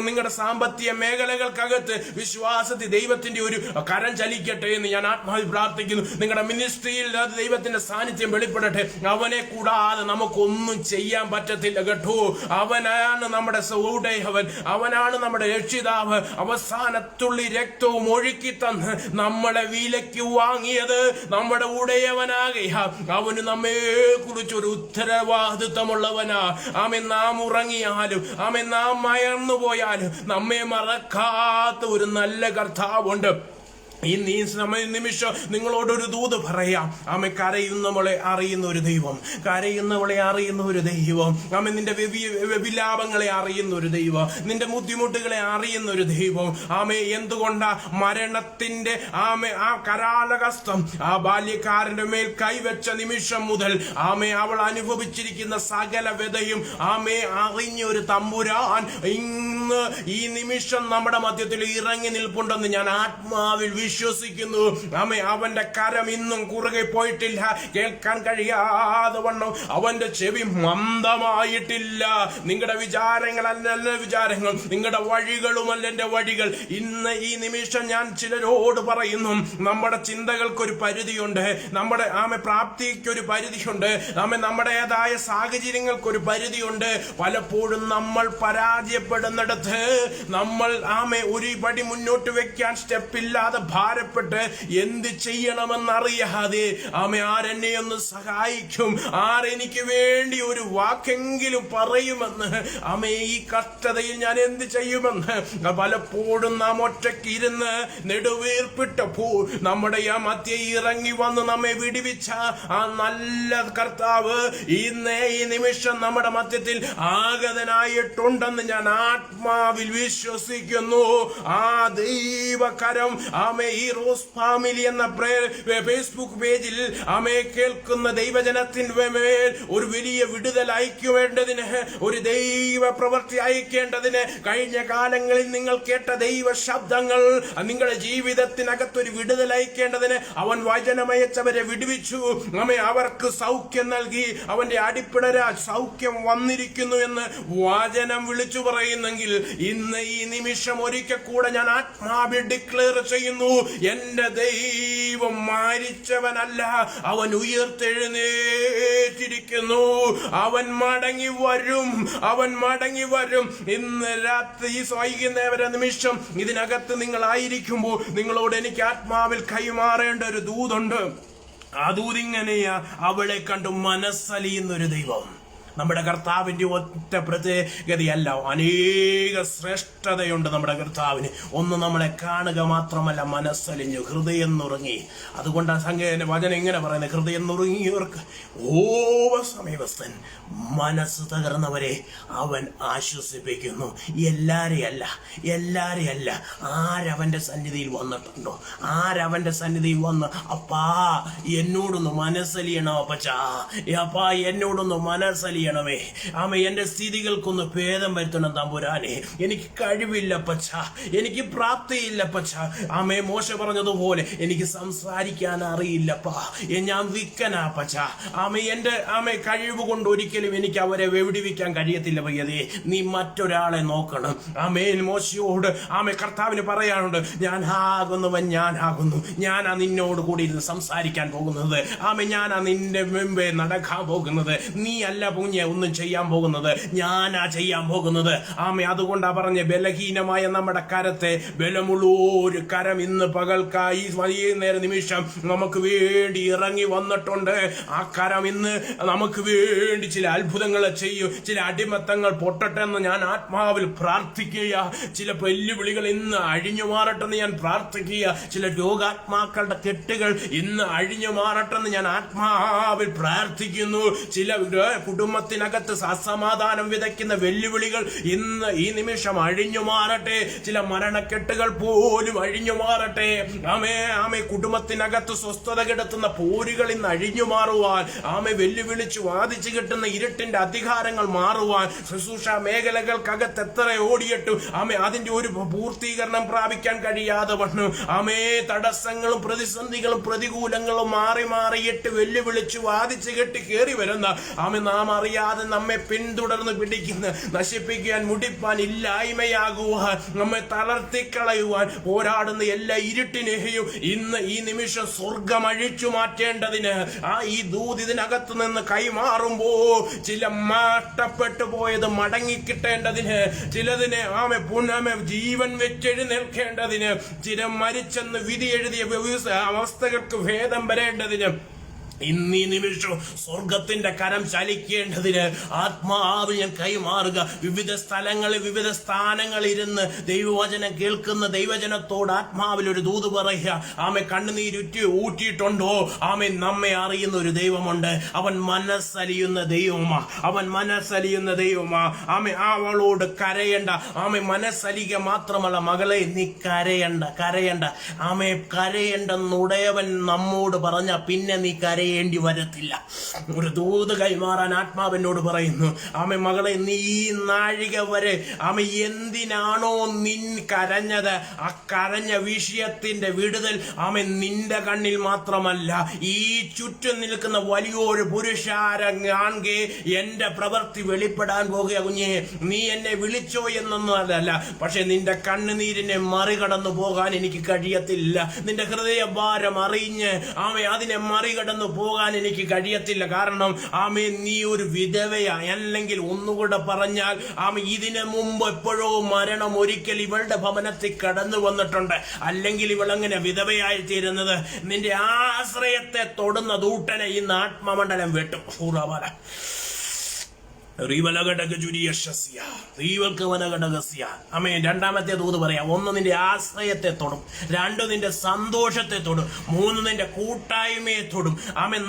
നിങ്ങളുടെ സാമ്പത്തിക മേഖലകൾക്കകത്ത് വിശ്വാസത്തിൽ ദൈവത്തിന്റെ ഒരു കരം ചലിക്കട്ടെ എന്ന് ഞാൻ ആത്മാവിൽ പ്രാർത്ഥിക്കുന്നു. നിങ്ങളുടെ മിനിസ്ട്രിയിൽ ദൈവത്തിന്റെ സാന്നിധ്യം വെളിപ്പെടട്ടെ. അവനെ കൂടാതെ നമുക്കൊന്നും ചെയ്യാൻ പറ്റത്തില്ല കേട്ടോ. അവനാണ് നമ്മുടെ സൗടയവൻ, അവനാണ് നമ്മുടെ രക്ഷിതാവ്. അവസാനത്തുള്ളി രക്തവും ഒഴുക്കി തന്ന് നമ്മളെ വിലയ്ക്ക് വാങ്ങിയത് നമ്മുടെ ഉടയവനാകെ അവന് നമ്മെ കുറിച്ചൊരു ഉത്തരവാദിത്വമുള്ളവനാ. നാം ഉറങ്ങിയാലും നാം മയർന്നു പോയാലും നമ്മെ മറക്കാത്ത ഒരു നല്ല കർത്താവുണ്ട്. ഇന്ന് ഈ നിമിഷം നിങ്ങളോടൊരു ദൂത് പറയാം. കരയുന്നവളെ അറിയുന്ന ഒരു ദൈവം, കരയുന്നവളെ അറിയുന്ന ഒരു ദൈവം. നിന്റെ വിലാപങ്ങളെ അറിയുന്ന ഒരു ദൈവം, നിന്റെ ബുദ്ധിമുട്ടുകളെ അറിയുന്ന ഒരു ദൈവം. എന്തുകൊണ്ടാ മരണത്തിന്റെ ആ കരാളഹസ്തം ആ ബാല്യക്കാരന്റെ മേൽ കൈവച്ച നിമിഷം മുതൽ അവൾ അനുഭവിച്ചിരിക്കുന്ന സകല വ്യതയും അറിഞ്ഞ ഒരു തമ്പുരാൻ ഇന്ന് ഈ നിമിഷം നമ്മുടെ മധ്യത്തിൽ ഇറങ്ങി നിൽപ്പുണ്ടെന്ന് ഞാൻ ആത്മാവിൽ വിശ്വസിക്കുന്നു. അവന്റെ കരം ഇന്നും കുറുകെ പോയിട്ടില്ല. കേൾക്കാൻ കഴിയാതെ വണ്ണം അവന്റെ ചെവി മന്ദമായിട്ടില്ല. നിങ്ങളുടെ വിചാരങ്ങളല്ല വിചാരങ്ങൾ, നിങ്ങളുടെ വഴികളുമല്ല എന്റെ വഴികൾ. ഇന്ന് ഈ നിമിഷം ഞാൻ ചിലരോട് പറയുന്നു, നമ്മുടെ ചിന്തകൾക്കൊരു പരിധിയുണ്ട്, നമ്മുടെ പ്രാപ്തിക്കൊരു പരിധിയുണ്ട്, നമ്മുടേതായ സാഹചര്യങ്ങൾക്കൊരു പരിധിയുണ്ട്. പലപ്പോഴും നമ്മൾ പരാജയപ്പെടുന്നിടത്ത് നമ്മൾ ഒരു പടി മുന്നോട്ട് വെക്കാൻ സ്റ്റെപ്പില്ലാതെ ഭാരപ്പെട്ട് എന്ത് ചെയ്യണമെന്നറിയാതെ ആരെന്നെ ഒന്ന് സഹായിക്കും, ആരെനിക്ക് വേണ്ടി ഒരു വാക്കെങ്കിലും പറയുമെന്ന്, ഈ കഷ്ടതയിൽ ഞാൻ എന്ത് ചെയ്യുമെന്ന് പലപ്പോഴും നാം ഒറ്റയ്ക്ക് ഇരുന്ന് നെടുവീർപ്പിട്ടപ്പോൾ നമ്മുടെ മധ്യ ഇറങ്ങി വന്ന് നമ്മെ വിടുവിച്ച ആ നല്ല കർത്താവ് ഇന്നേ ഈ നിമിഷം നമ്മുടെ മധ്യത്തിൽ ആഗതനായിട്ടുണ്ടെന്ന് ഞാൻ ആത്മാവിൽ വിശ്വസിക്കുന്നു. ആ ദൈവകരം ഈ റോസ് ഫാമിലി എന്ന ഫേസ്ബുക്ക് പേജിൽ കേൾക്കുന്ന ദൈവജനത്തിന്റെ മേൽ ഒരു വലിയ വിടുതൽ അയക്കേണ്ടതിന്, ഒരു ദൈവ പ്രവൃത്തി അയക്കേണ്ടതിന്, കഴിഞ്ഞ കാലങ്ങളിൽ നിങ്ങൾ കേട്ട ദൈവ ശബ്ദങ്ങൾ നിങ്ങളുടെ ജീവിതത്തിനകത്തൊരു വിടുതൽ അയക്കേണ്ടതിന് അവൻ വചനമയച്ചവരെ വിടുവിച്ചു. അവർക്ക് സൗഖ്യം നൽകി. അവന്റെ അടിപ്പിടരാ സൗഖ്യം വന്നിരിക്കുന്നു എന്ന് വചനം വിളിച്ചു പറയുന്നെങ്കിൽ ഇന്ന് ഈ നിമിഷം ഒരിക്കൽ കൂടെ ഞാൻ ആത്മാവിൽ ഡിക്ലെയർ ചെയ്യുന്നു, എന്റെ ദൈവം മരിച്ചവനല്ല, അവൻ ഉയർത്തെഴുന്നേറ്റിരിക്കുന്നു. അവൻ മടങ്ങി വരും, അവൻ മടങ്ങി വരും. ഇന്ന് രാത്രി ഈ വൈകുന്നേര നിമിഷം ഇതിനകത്ത് നിങ്ങളായിരിക്കുമ്പോൾ നിങ്ങളോട് എനിക്ക് ആത്മാവിൽ കൈമാറേണ്ട ഒരു ദൂതുണ്ട്. ആ ദൂതിങ്ങനെയാ, അവളെ കണ്ടു മനസ്സലിയുന്നൊരു ദൈവം. നമ്മുടെ കർത്താവിന്റെ ഒറ്റ പ്രത്യേകതയല്ല, അനേക ശ്രേഷ്ഠതയുണ്ട് നമ്മുടെ കർത്താവിന്. ഒന്ന് നമ്മളെ കാണുക മാത്രമല്ല, മനസ്സലിഞ്ഞു, ഹൃദയം നുറുങ്ങി. അതുകൊണ്ടാണ് സംഗീത വചനം ഇങ്ങനെ പറയുന്നത്, ഹൃദയം നുറുങ്ങിയവർക്ക് സമീപസ്ഥൻ, മനസ്സ് തകർന്നവരെ അവൻ ആശ്വസിപ്പിക്കുന്നു. എല്ലാരെയല്ല ആരവന്റെ സന്നിധിയിൽ വന്നിട്ടുണ്ടോ, ആരവന്റെ സന്നിധിയിൽ വന്ന് അപ്പാ എന്നോടൊന്ന് മനസ്സലിയണോ അപ്പച്ചാ, അപ്പാ എന്നോടൊന്ന് മനസ്സലിയ അറിയണമേ. എന്റെ സ്ഥിതികൾക്കൊന്ന് ഭേദം വരുത്തണം തമ്പുരാനെ. എനിക്ക് കഴിവില്ല പച്ച, എനിക്ക് പ്രാപ്തിയില്ല പച്ച. മോശ പറഞ്ഞതുപോലെ എനിക്ക് സംസാരിക്കാൻ അറിയില്ലപ്പാ, ഞാൻ വിക്കനാ പച്ച. എന്റെ കഴിവ് കൊണ്ട് ഒരിക്കലും എനിക്ക് അവരെ വെടിവിക്കാൻ കഴിയത്തില്ല പയ്യതേ. നീ മറ്റൊരാളെ നോക്കണം. മോശയോട് കർത്താവിന് പറയാനുണ്ട്, ഞാൻ ആകുന്നവൻ ഞാനാകുന്നു. ഞാനാ നിന്നോട് കൂടി ഇരുന്ന് സംസാരിക്കാൻ പോകുന്നത്. ഞാനാ നിന്റെ മുമ്പേ നടക്കാൻ പോകുന്നത്. നീ അല്ല കുഞ്ഞെ ഒന്നും ചെയ്യാൻ പോകുന്നത്, ഞാനാ ചെയ്യാൻ പോകുന്നത്. അതുകൊണ്ടാ പറഞ്ഞ ബലഹീനമായ നമ്മുടെ കരത്തെ ബലമുള്ള ഒരു കരം ഇന്ന് പകൽക്കായി വൈകുന്നേര നിമിഷം നമുക്ക് വേണ്ടി ഇറങ്ങി വന്നിട്ടുണ്ട്. ആ കരം ഇന്ന് നമുക്ക് വേണ്ടി ചില അത്ഭുതങ്ങൾ ചെയ്യും. ചില അടിമത്തങ്ങൾ പൊട്ടട്ടെ എന്ന് ഞാൻ ആത്മാവിൽ പ്രാർത്ഥിക്കുക. ചില വെല്ലുവിളികൾ ഇന്ന് അഴിഞ്ഞു മാറട്ടെന്ന് ഞാൻ പ്രാർത്ഥിക്കുക. ചില രോഗാത്മാക്കളുടെ കെട്ടുകൾ ഇന്ന് അഴിഞ്ഞു മാറട്ടെന്ന് ഞാൻ ആത്മാവിൽ പ്രാർത്ഥിക്കുന്നു. ചില കുടുംബത്തിനകത്ത് അസമാധാനം വിതയ്ക്കുന്ന വെല്ലുവിളികൾ ഇന്ന് ഈ നിമിഷം അഴിഞ്ഞു മാറട്ടെ. ചില മരണക്കെട്ടുകൾ പോലും അഴിഞ്ഞു മാറട്ടെ. കുടുംബത്തിനകത്ത് സ്വസ്ഥത കിടത്തുന്ന പോരുകൾ ഇന്ന് അഴിഞ്ഞു മാറുവാൻ, വെല്ലുവിളിച്ചു വാദിച്ചു കിട്ടുന്ന ഇരുട്ടിന്റെ അധികാരങ്ങൾ മാറുവാൻ, ശുശ്രൂഷ മേഖലകൾക്കകത്ത് എത്ര ഓടിയിട്ടു അതിന്റെ ഒരു പൂർത്തീകരണം പ്രാപിക്കാൻ കഴിയാതെ വന്നു. തടസ്സങ്ങളും പ്രതിസന്ധികളും പ്രതികൂലങ്ങളും മാറി മാറിയിട്ട് വെല്ലുവിളിച്ചു വാദിച്ചു കെട്ടി കയറി വരുന്ന നാം അറിയാതെ നമ്മെ പിന്തുടർന്ന് പിടിക്കുന്ന, നശിപ്പിക്കാൻ, മുടിപ്പാൻ, ഇല്ലായ്മയാകുവാൻ, നമ്മെ തളർത്തിക്കളയുവാൻ പോരാടുന്ന എല്ലാ ഇരുട്ടിനെയും ഇന്ന് ഈ നിമിഷം സ്വർഗം അഴിച്ചു മാറ്റേണ്ടതിന് ഈ ദൂത് ഇതിനകത്ത് നിന്ന് കൈമാറുമ്പോ ചില മാറ്റപ്പെട്ടു പോയത് മടങ്ങിക്കിട്ടേണ്ടതിന്, ചിലതിനെ ജീവൻ വെച്ചെഴുന്നേൽക്കേണ്ടതിന്, ചില മരിച്ചെന്ന് വിധി എഴുതിയ അവസ്ഥകൾക്ക് ഭേദം വരേണ്ടതിന്, ഇന്നീ നിമിഷം സ്വർഗത്തിന്റെ കരം ചലിക്കേണ്ടതിന് ആത്മാവിൽ ഞാൻ കൈമാറുക. വിവിധ സ്ഥലങ്ങളിൽ വിവിധ സ്ഥാനങ്ങളിൽ ഇരുന്ന് ദൈവവചനം കേൾക്കുന്ന ദൈവജനത്തോട് ആത്മാവിൽ ഒരു ദൂത് പറയുക. കണ്ണുനീരുറ്റി ഊറ്റിയിട്ടുണ്ടോ? നമ്മെ അറിയുന്ന ഒരു ദൈവമുണ്ട്. അവൻ മനസ്സലിയുന്ന ദൈവമാ. അവൻ മനസ്സലിയുന്ന ദൈവമാ. അവളോട് കരയണ്ട. മനസ്സലിക മാത്രമല്ല, മകളെ നീ കരയണ്ട, കരയണ്ട. കരയണ്ടെന്നുടയവൻ നമ്മോട് പറഞ്ഞ പിന്നെ നീ കരയേണ്ടി വരത്തില്ല. ഒരു ദൂത് കൈമാറാൻ ആത്മാവിനോട് പറയുന്നു. മകളെ, നീ ഈ നാഴിക വരെ എന്തിനാണോ നിൻ കരഞ്ഞത്, ആ കരഞ്ഞ വിഷയത്തിന്റെ വിടുതൽ നിന്റെ കണ്ണിൽ മാത്രമല്ല, ഈ ചുറ്റും നിൽക്കുന്ന വലിയൊരു പുരുഷാരം കാണെ എന്റെ പ്രവൃത്തി വെളിപ്പെടാൻ പോകുക. കുഞ്ഞെ, നീ എന്നെ വിളിച്ചോ എന്നൊന്നും അല്ല, പക്ഷെ നിന്റെ കണ്ണുനീരിനെ മറികടന്നു പോകാൻ എനിക്ക് കഴിയത്തില്ല. നിന്റെ ഹൃദയഭാരം അറിഞ്ഞ് അതിനെ മറികടന്നു പോകാൻ എനിക്ക് കഴിയത്തില്ല. കാരണം നീ ഒരു വിധവയാ. അല്ലെങ്കിൽ ഒന്നുകൂടെ പറഞ്ഞാൽ ഇതിനു മുമ്പ് എപ്പോഴോ മരണം ഒരിക്കൽ ഇവളുടെ ഭവനത്തിൽ കടന്നു വന്നിട്ടുണ്ട്. അല്ലെങ്കിൽ ഇവളെങ്ങനെ വിധവയായി തീരുന്നത്? നിന്റെ ആശ്രയത്തെ തൊടുന്ന ദൂട്ടനെ ഇന്ന് ആത്മമണ്ഡലം വെട്ടും. രണ്ടാമത്തെ ദൂത് പറയാം. 1 നിന്റെ ആശ്രയത്തെ തൊടും, 2 നിന്റെ സന്തോഷത്തെ തൊടും, 3 നിന്റെ കൂട്ടായ്മയെ തൊടും.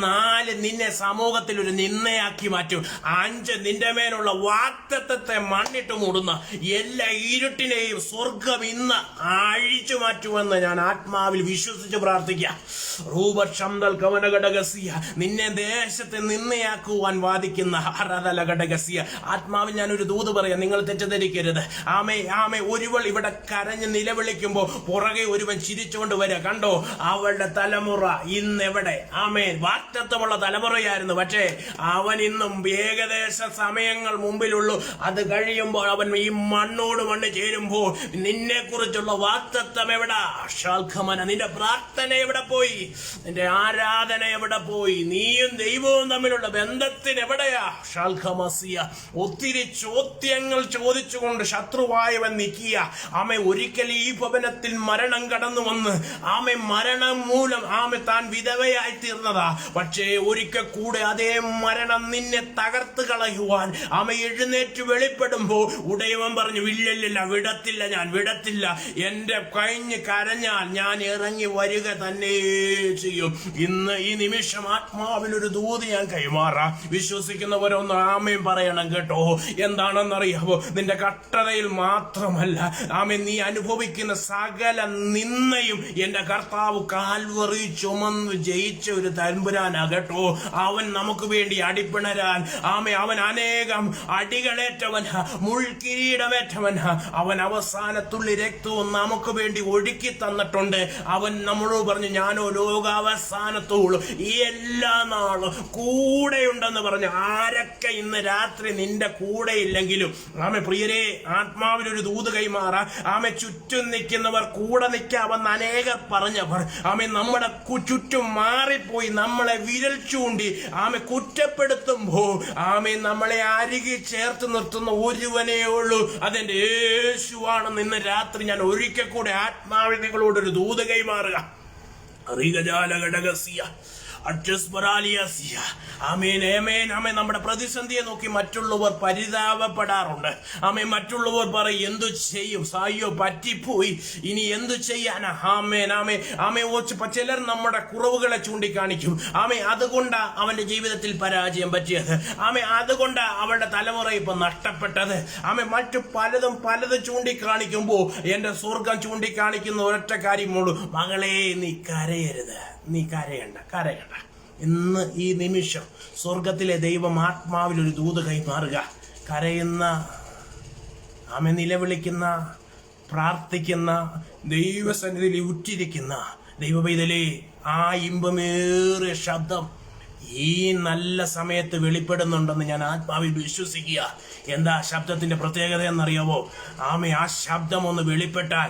4 നിന്നെ സമൂഹത്തിൽ ഒരു നിന്നയാക്കി മാറ്റും. 5 നിന്റെ മേലുള്ള വാഗ്ദത്തത്തെ മണ്ണിട്ട് മൂടുന്ന എല്ലാ ഇരുട്ടിനെയും സ്വർഗം ഇന്ന് അഴിച്ചു മാറ്റുമെന്ന് ഞാൻ ആത്മാവിൽ വിശ്വസിച്ച് പ്രാർത്ഥിക്കുക. നിന്നെ ദേശത്തെ നിന്നയാക്കുവാൻ വാദിക്കുന്ന ആത്മാവിൽ ഞാനൊരു ദൂത് പറയാം. നിങ്ങൾ തെറ്റിദ്ധരിക്കരുത്. ഒരുവൾ ഇവിടെ കരഞ്ഞ് നിലവിളിക്കുമ്പോ പുറകെ ഒരുവൻ ചിരിച്ചുകൊണ്ട് വരിക. കണ്ടോ, അവളുടെ തലമുറ ഇന്നെവിടെ? വാക്തത്വമുള്ള തലമുറയായിരുന്നു. പക്ഷേ അവൻ ഇന്നും ഏകദേശ സമയങ്ങൾ മുമ്പിലുള്ളൂ. അത് കഴിയുമ്പോൾ അവൻ ഈ മണ്ണോട് മണ്ണ് ചേരുമ്പോൾ നിന്നെ കുറിച്ചുള്ള വാക്തത്വം എവിടെ? ശാൽഖമന, നിന്റെ പ്രാർത്ഥന എവിടെ പോയി? നിന്റെ ആരാധന എവിടെ പോയി? നീയും ദൈവവും തമ്മിലുള്ള ബന്ധത്തിന് എവിടെയാ? ശാൽഖമസിയ. ഒത്തിരി ചോദ്യങ്ങൾ ചോദിച്ചുകൊണ്ട് ശത്രുവായവൻ നിൽക്കുക. ഒരിക്കൽ ഈ ഭവനത്തിൽ മരണം കടന്നു വന്ന് മരണം മൂലം താൻ വിധവയായി തീർന്നതാ. പക്ഷേ ഒരിക്കൽ കൂടെ അതേ മരണം നിന്നെ തകർത്ത് കളയുവാൻ എഴുന്നേറ്റ് വെളിപ്പെടുമ്പോ ഉടയവൻ പറഞ്ഞു, ഇല്ലില്ല, വിടത്തില്ല, ഞാൻ വിടത്തില്ല. എന്റെ കഴിഞ്ഞ് കരഞ്ഞാൽ ഞാൻ ഇറങ്ങി വരിക തന്നെ ചെയ്യും. ഇന്ന് ഈ നിമിഷം ആത്മാവിലൊരു ദൂത് ഞാൻ കൈമാറാം. വിശ്വസിക്കുന്നവരൊന്ന് ആമേൻ പറ. പറയണം കേട്ടോ. എന്താണെന്നറിയാവോ? നിന്റെ കഷ്ടതയിൽ മാത്രമല്ല ആമേ നീ അനുഭവിക്കുന്ന സകല നിന്നയും എന്റെ കർത്താവ് കാൽവറി ചുമന്ന് ജയിച്ച ഒരു തമ്പുരാനാ കേട്ടോ. അവൻ നമുക്ക് വേണ്ടി അടിപ്പിണരാൻ ആമേ അവൻ അനേകം അടികളേറ്റവനാ, മുൾക്കിരീടമേറ്റവനാ. അവൻ അവസാനത്തുള്ളി രക്തവും നമുക്ക് വേണ്ടി ഒഴുക്കി തന്നിട്ടുണ്ട്. അവൻ നമ്മളോട് പറഞ്ഞു, ഞാനോ ലോകാവസാനത്തോളം ഈ എല്ലാ നാളും കൂടെയുണ്ടെന്ന് പറഞ്ഞു. ആരൊക്കെ ഇന്ന് രാത്രി നിന്റെ കൂടെ ഇല്ലെങ്കിലും ആമേ പ്രിയരെ, ആത്മാവിലൊരു ദൂത് കൈമാറാ. ആമേ ചുറ്റും നിൽക്കുന്നവർ കൂടെ നിൽക്കാമെന്ന് അനേകർ പറഞ്ഞവർ ആമേ നമ്മുടെ ചുറ്റും മാറിപ്പോയി നമ്മളെ വിരൽ ചൂണ്ടി ആമേ കുറ്റപ്പെടുത്തുമ്പോ ആമേ നമ്മളെ അരികെ ചേർത്ത് നിർത്തുന്ന ഒരുവനേ ഉള്ളൂ, അതെന്റെ യേശുവാണെന്ന് ഇന്ന് രാത്രി ഞാൻ ഒരിക്കൽ കൂടെ ആത്മാവിൽ നിങ്ങളോടൊരു ദൂത് കൈമാറുക. നമ്മുടെ പ്രതിസന്ധിയെ നോക്കി മറ്റുള്ളവർ പരിതാപപ്പെടാറുണ്ട്. മറ്റുള്ളവർ പറയും, എന്തു ചെയ്യും, സായോ പറ്റിപ്പോയി, ഇനി എന്തു ചെയ്യാനാ. ചിലർ നമ്മുടെ കുറവുകളെ ചൂണ്ടിക്കാണിക്കും. അതുകൊണ്ടാ അവന്റെ ജീവിതത്തിൽ പരാജയം പറ്റിയത്. അതുകൊണ്ടാ അവരുടെ തലമുറ ഇപ്പൊ നഷ്ടപ്പെട്ടത്. മറ്റു പലതും ചൂണ്ടിക്കാണിക്കുമ്പോ എന്റെ സ്വർഗം ചൂണ്ടിക്കാണിക്കുന്ന ഒരൊറ്റ കാര്യമുള്ളൂ, മകളെ നീ കരയരുത്, നീ കരയണ്ട. ഇന്ന് ഈ നിമിഷം സ്വർഗത്തിലെ ദൈവം ആത്മാവിലൊരു ദൂത് കൈമാറുക. കരയുന്ന നിലവിളിക്കുന്ന, പ്രാർത്ഥിക്കുന്ന, ദൈവസന്നിധിയിൽ ഉറ്റിരിക്കുന്ന ദൈവപൈതലേ, ആ ഇമ്പമേറിയ ശബ്ദം ഈ നല്ല സമയത്ത് വെളിപ്പെടുന്നുണ്ടെന്ന് ഞാൻ ആത്മാവിൽ വിശ്വസിക്കുക. എന്താ ശബ്ദത്തിന്റെ പ്രത്യേകത എന്നറിയാവോ? ആ ശബ്ദം ഒന്ന് വെളിപ്പെട്ടാൽ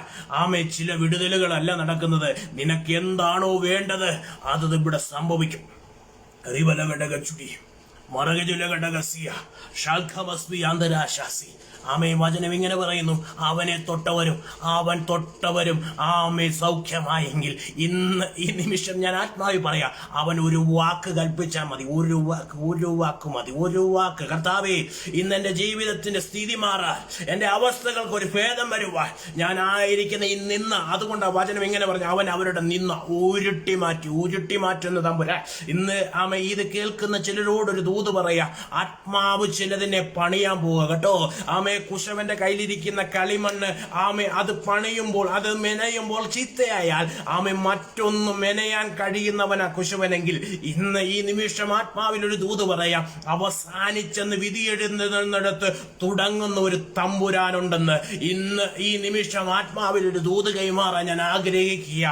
ചില വിടുതലുകളല്ല നടക്കുന്നത്. നിനക്ക് എന്താണോ വേണ്ടത് അത് ഇവിടെ സംഭവിക്കും. വചനം ഇങ്ങനെ പറയുന്നു, അവനെ തൊട്ടവരും സൗഖ്യമായെങ്കിൽ. ഇന്ന് ഈ നിമിഷം ഞാൻ ആത്മാവി പറയാം, അവൻ ഒരു വാക്ക് കൽപ്പിച്ചാൽ മതി, ഒരു വാക്ക് മതി. കർത്താവേ, ഇന്ന് എന്റെ ജീവിതത്തിന്റെ സ്ഥിതി മാറാൻ, എന്റെ അവസ്ഥകൾക്ക് ഒരു ഭേദം വരുവാൻ, ഞാൻ ആയിരിക്കുന്ന ഈ നിന്ന, അതുകൊണ്ട് വചനം ഇങ്ങനെ പറഞ്ഞു, അവൻ അവരുടെ നിന്ന ഉരുട്ടി മാറ്റുന്ന തമ്പുരാൻ. ഇന്ന് ഇത് കേൾക്കുന്ന ചിലരോടൊരു ദൂത് പറയാ, ആത്മാവ് ചിലതിനെ പണിയാൻ പോവുക കേട്ടോ. കുശവന്റെ കയ്യിലിരിക്കുന്ന കളിമണ്ണ് അത് പണിയുമ്പോൾ, അത് മെനയുമ്പോൾ ചീത്തയായാൽ മറ്റൊന്ന് മെനയാൻ കഴിയുന്നവനാ കുശവനെങ്കിൽ, ഇന്ന് ഈ നിമിഷം ആത്മാവിലൊരു ദൂത് പറയാം, അവസാനിച്ചെന്ന് വിധിയെഴുന്നതിനടുത്ത് തുടങ്ങുന്ന ഒരു തമ്പുരാനുണ്ടെന്ന് ഇന്ന് ഈ നിമിഷം ആത്മാവിലൊരു ദൂത് കൈമാറാൻ ഞാൻ ആഗ്രഹിക്കുക.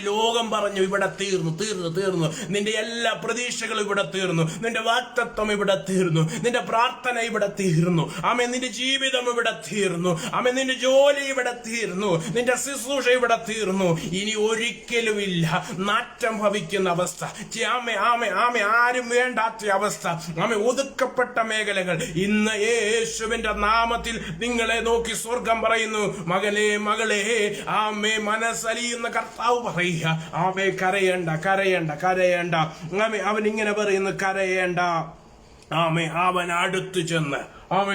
ലോകം പറഞ്ഞു ഇവിടെ തീർന്നു, നിന്റെ എല്ലാ പ്രതീക്ഷകളും ഇവിടെ തീർന്നു, നിന്റെ വാഗ്ദത്തം ഇവിടെ തീർന്നു, നിന്റെ പ്രാർത്ഥന ഇവിടെ തീർന്നു, നിന്റെ ജീവിതം ഇവിടെ തീർന്നു, നിന്റെ ജോലി ഇവിടെ തീർന്നു, നിന്റെ ശുശ്രൂഷ ഇവിടെ തീർന്നു, ഇനി ഒരിക്കലുമില്ല. നാറ്റം ഭവിക്കുന്ന അവസ്ഥ, ആരും വേണ്ടാത്ത അവസ്ഥ, ഒതുക്കപ്പെട്ട മേഖലകൾ, ഇന്ന് യേശുവിന്റെ നാമത്തിൽ നിങ്ങളെ നോക്കി സ്വർഗം പറയുന്നു, മകനെ മകളെ, മനസ്സലിയുന്ന കർത്താവ് പറയുക, കരയണ്ട. അവൻ ഇങ്ങനെ പറയുന്നു, കരയേണ്ട. അവൻ അടുത്തു ചെന്ന്